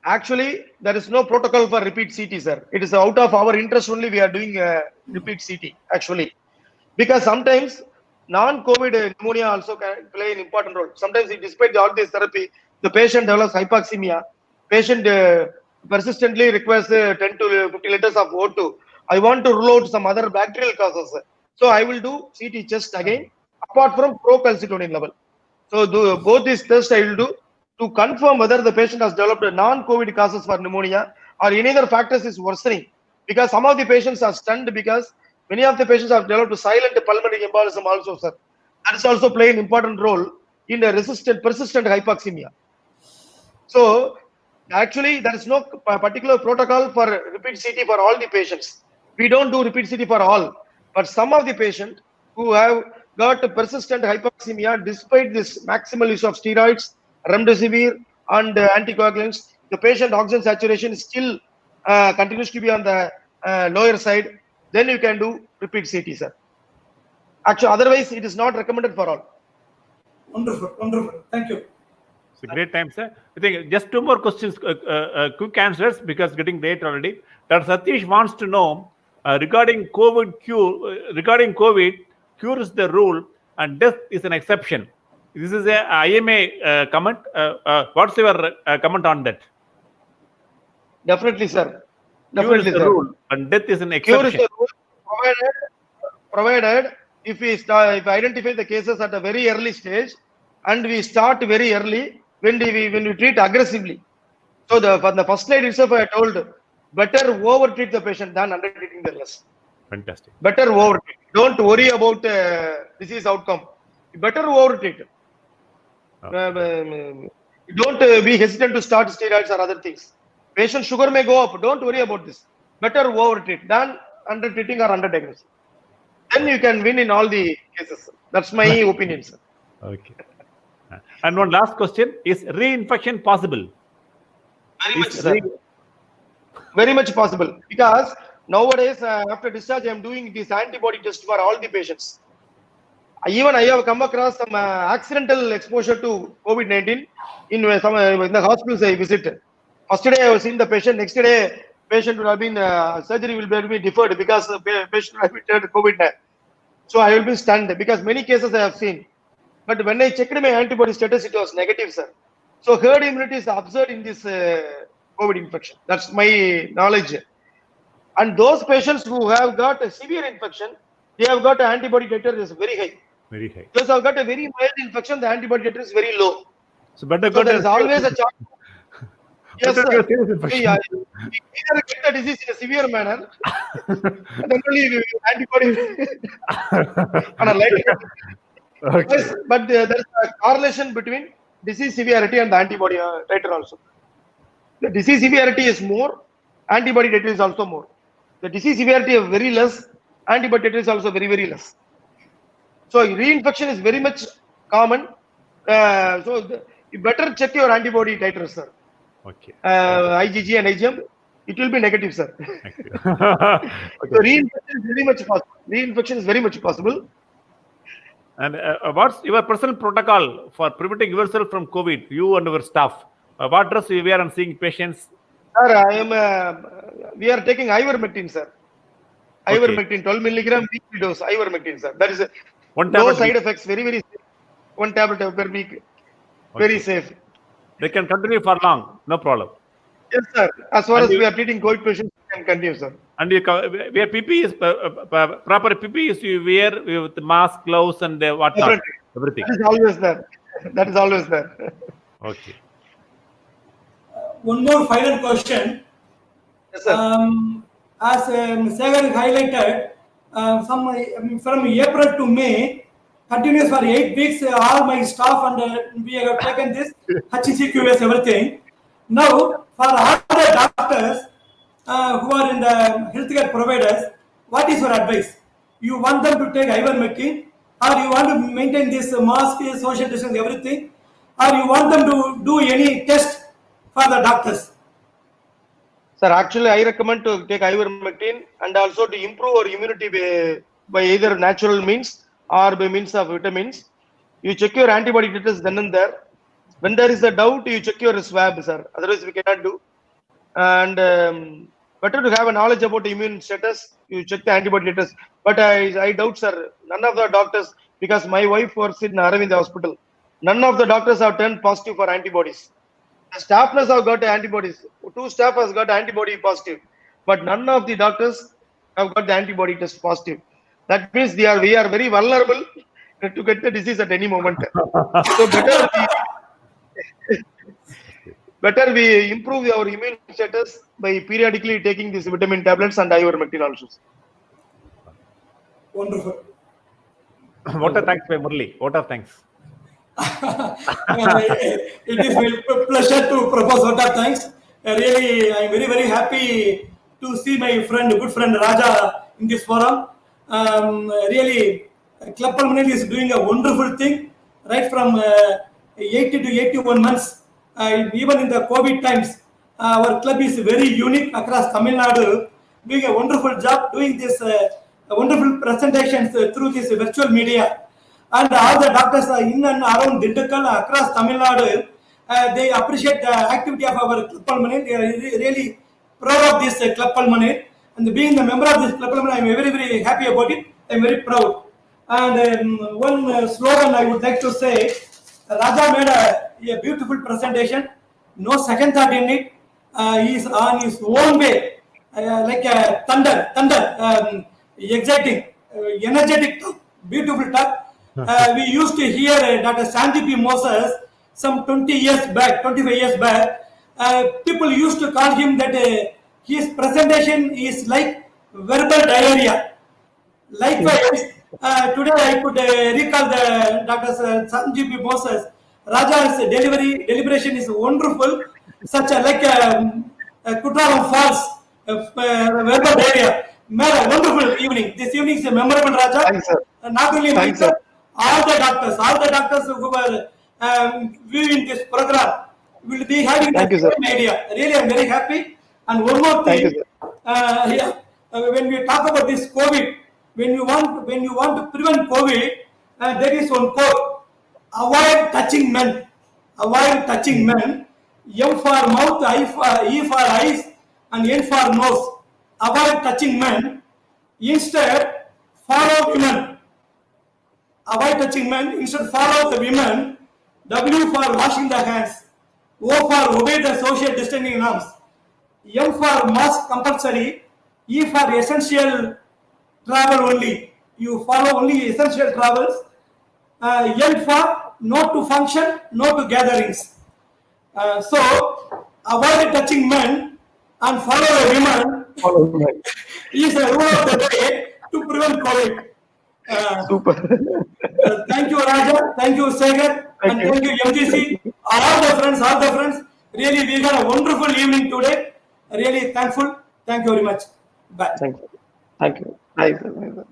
Actually, there is no protocol for repeat CT, sir. It is out of our interest only we are doing repeat CT, actually. Because sometimes non-COVID pneumonia also can play an important role. Sometimes, despite all this therapy, the patient develops hypoxemia. Patient persistently requires 10 to 50 liters of O2. I want to rule out some other bacterial causes. So I will do CT chest again, apart from procalcitonin level. So both these tests I will do to confirm whether the patient has developed a non-COVID causes for pneumonia or any other factors is worsening. Because some of the patients are stunned because many of the patients have developed a silent pulmonary embolism also, sir. That is also playing an important role in the persistent hypoxemia. So actually, there is no particular protocol for repeat CT for all the patients. We don't do repeat CT for all, but some of the patients who have got persistent hypoxemia despite this maximal use of steroids, remdesivir, and anticoagulants, the patient oxygen saturation is still continues to be on the lower side. Then you can do repeat CT, sir. Actually, otherwise it is not recommended for all. Wonderful, wonderful. Thank you. It's a great time, sir. I think just 2 more questions, quick answers, because getting late already. Dr. Satish wants to know regarding COVID, cure is the rule and death is an exception. This is a IMA comment. What's your comment on that? Definitely, sir. Cure is the rule and death is an exception. Cure is the rule provided if we identify the cases at a very early stage and we start very early when we treat aggressively. So for the first slide itself, I told better over treat the patient than under treating the less. Fantastic. Better over treat. Don't worry about disease outcome. Better over treat. Don't be hesitant to start steroids or other things. Patient sugar may go up. Don't worry about this. Better over treat than under treating or under diagnosing. Then you can win in all the cases. That's my opinion, sir. Okay. And one last question: is reinfection possible? Very much, sir. Very much possible, because nowadays after discharge I am doing this antibody test for all the patients. Even I have come across some accidental exposure to COVID-19 in the hospitals I visit. First day I have seen the patient, next day patient would have been surgery will be deferred because the patient has been COVID-19. So I will be stunned because many cases I have seen. But when I checked my antibody status, it was negative, sir. So herd immunity is observed in this COVID infection. That's my knowledge. And those patients who have got a severe infection, they have got an antibody titer is very high. Very high. Those have got a very mild infection, the antibody titer is very low. So better So go there is always a chance. Yes, sir. Better serious infection. Yeah, you either get the disease in a severe manner, and then only antibody on a lighter. Okay. Yes, but there is a correlation between disease severity and the antibody titer also. The disease severity is more, antibody titer is also more. The disease severity is very less, antibody titer is also very, very less. So reinfection is very much common. You better check your antibody titer, sir. Okay. IgG and IgM, it will be negative, sir. Thank you. So reinfection is very much possible. Reinfection is very much possible. And what's your personal protocol for preventing yourself from COVID, you and your staff? What dress you wear and seeing patients? Sir, we are taking ivermectin, sir. Ivermectin, 12 milligram weekly dose, ivermectin, sir. That is One no tablet side effects, very, very safe. One tablet per week, very safe. They can continue for long, no problem. Yes, sir. As far And as we are treating COVID patients, we can continue, sir. And you wear PPE is proper PPE is you wear with mask, gloves, and whatnot, everything. That is always there. That is always there. Okay. One more final question. Yes, sir. As Sagar highlighted, from April to May, continuous for 8 weeks, all my staff and we have taken this HCQS, everything. Now, for all the doctors who are in the healthcare providers, what is your advice? You want them to take ivermectin, or you want to maintain this mask, social distance, everything, or you want them to do any test for the doctors? Sir, actually, I recommend to take ivermectin and also to improve our immunity by either natural means or by means of vitamins. You check your antibody titers then and there. When there is a doubt, you check your swab, sir. Otherwise, we cannot do. And better to have a knowledge about the immune status. You check the antibody titers. But I doubt, sir, none of the doctors, because my wife works in Aravind Hospital, none of the doctors have turned positive for antibodies. The staff nurse have got antibodies. 2 staff has got antibody positive, but none of the doctors have got the antibody test positive. That means we are very vulnerable to get the disease at any moment. So better we improve our immune status by periodically taking these vitamin tablets and ivermectin also. Wonderful. What a thanks by Murli. What a thanks. It is my pleasure to propose vote of thanks. Really, I am very, very happy to see my friend, good friend Raja in this forum. Really, Club Pulmonary is doing a wonderful thing, right from 80 to 81 months. Even in the COVID times, our club is very unique across Tamil Nadu, doing a wonderful job, doing this wonderful presentations through this virtual media. And all the doctors are in and around Dindigul, across Tamil Nadu, they appreciate the activity of our Club Pulmonary. They are really proud of this Club Pulmonary. And being a member of this Club Pulmonary, I am very, very happy about it. I am very proud. And one slogan I would like to say, Raja made a beautiful presentation. No second thought in it. He is on his own way, like a thunder, exciting, energetic talk, beautiful talk. We used to hear Dr. Sandy P. Moses some 25 years back. People used to call him that his presentation is like verbal diarrhea. Likewise, today I could recall the Dr. Sandy P. Moses. Raja's deliberation is wonderful, such like Kutraram Falls, verbal diarrhea. Made a wonderful evening. This evening is a memorable, Raja. Thanks, sir. Not only Thanks, myself, all the doctors who were viewing this program will be having the same idea. Really, I'm very happy. And one more thing, when we talk about this COVID, when you want to prevent COVID, there is one quote: avoid touching men. Avoid touching men. M for mouth, E for eyes, and N for nose. Avoid touching men. Instead, follow women. Avoid touching men. Instead, follow the women. W for washing the hands. O for obey the social distancing norms. M for mask compulsory. E for essential travel only. You follow only essential travels. L for no to function, no to gatherings. So avoid touching men and follow the women. Is a rule of the day to prevent COVID. Super. Thank you, Raja. Thank you, Sagar. And thank you, MGC. All the friends. Really, we had a wonderful evening today. Really thankful. Thank you very much. Bye. Thank you. Thank you. Bye, sir. Bye, sir.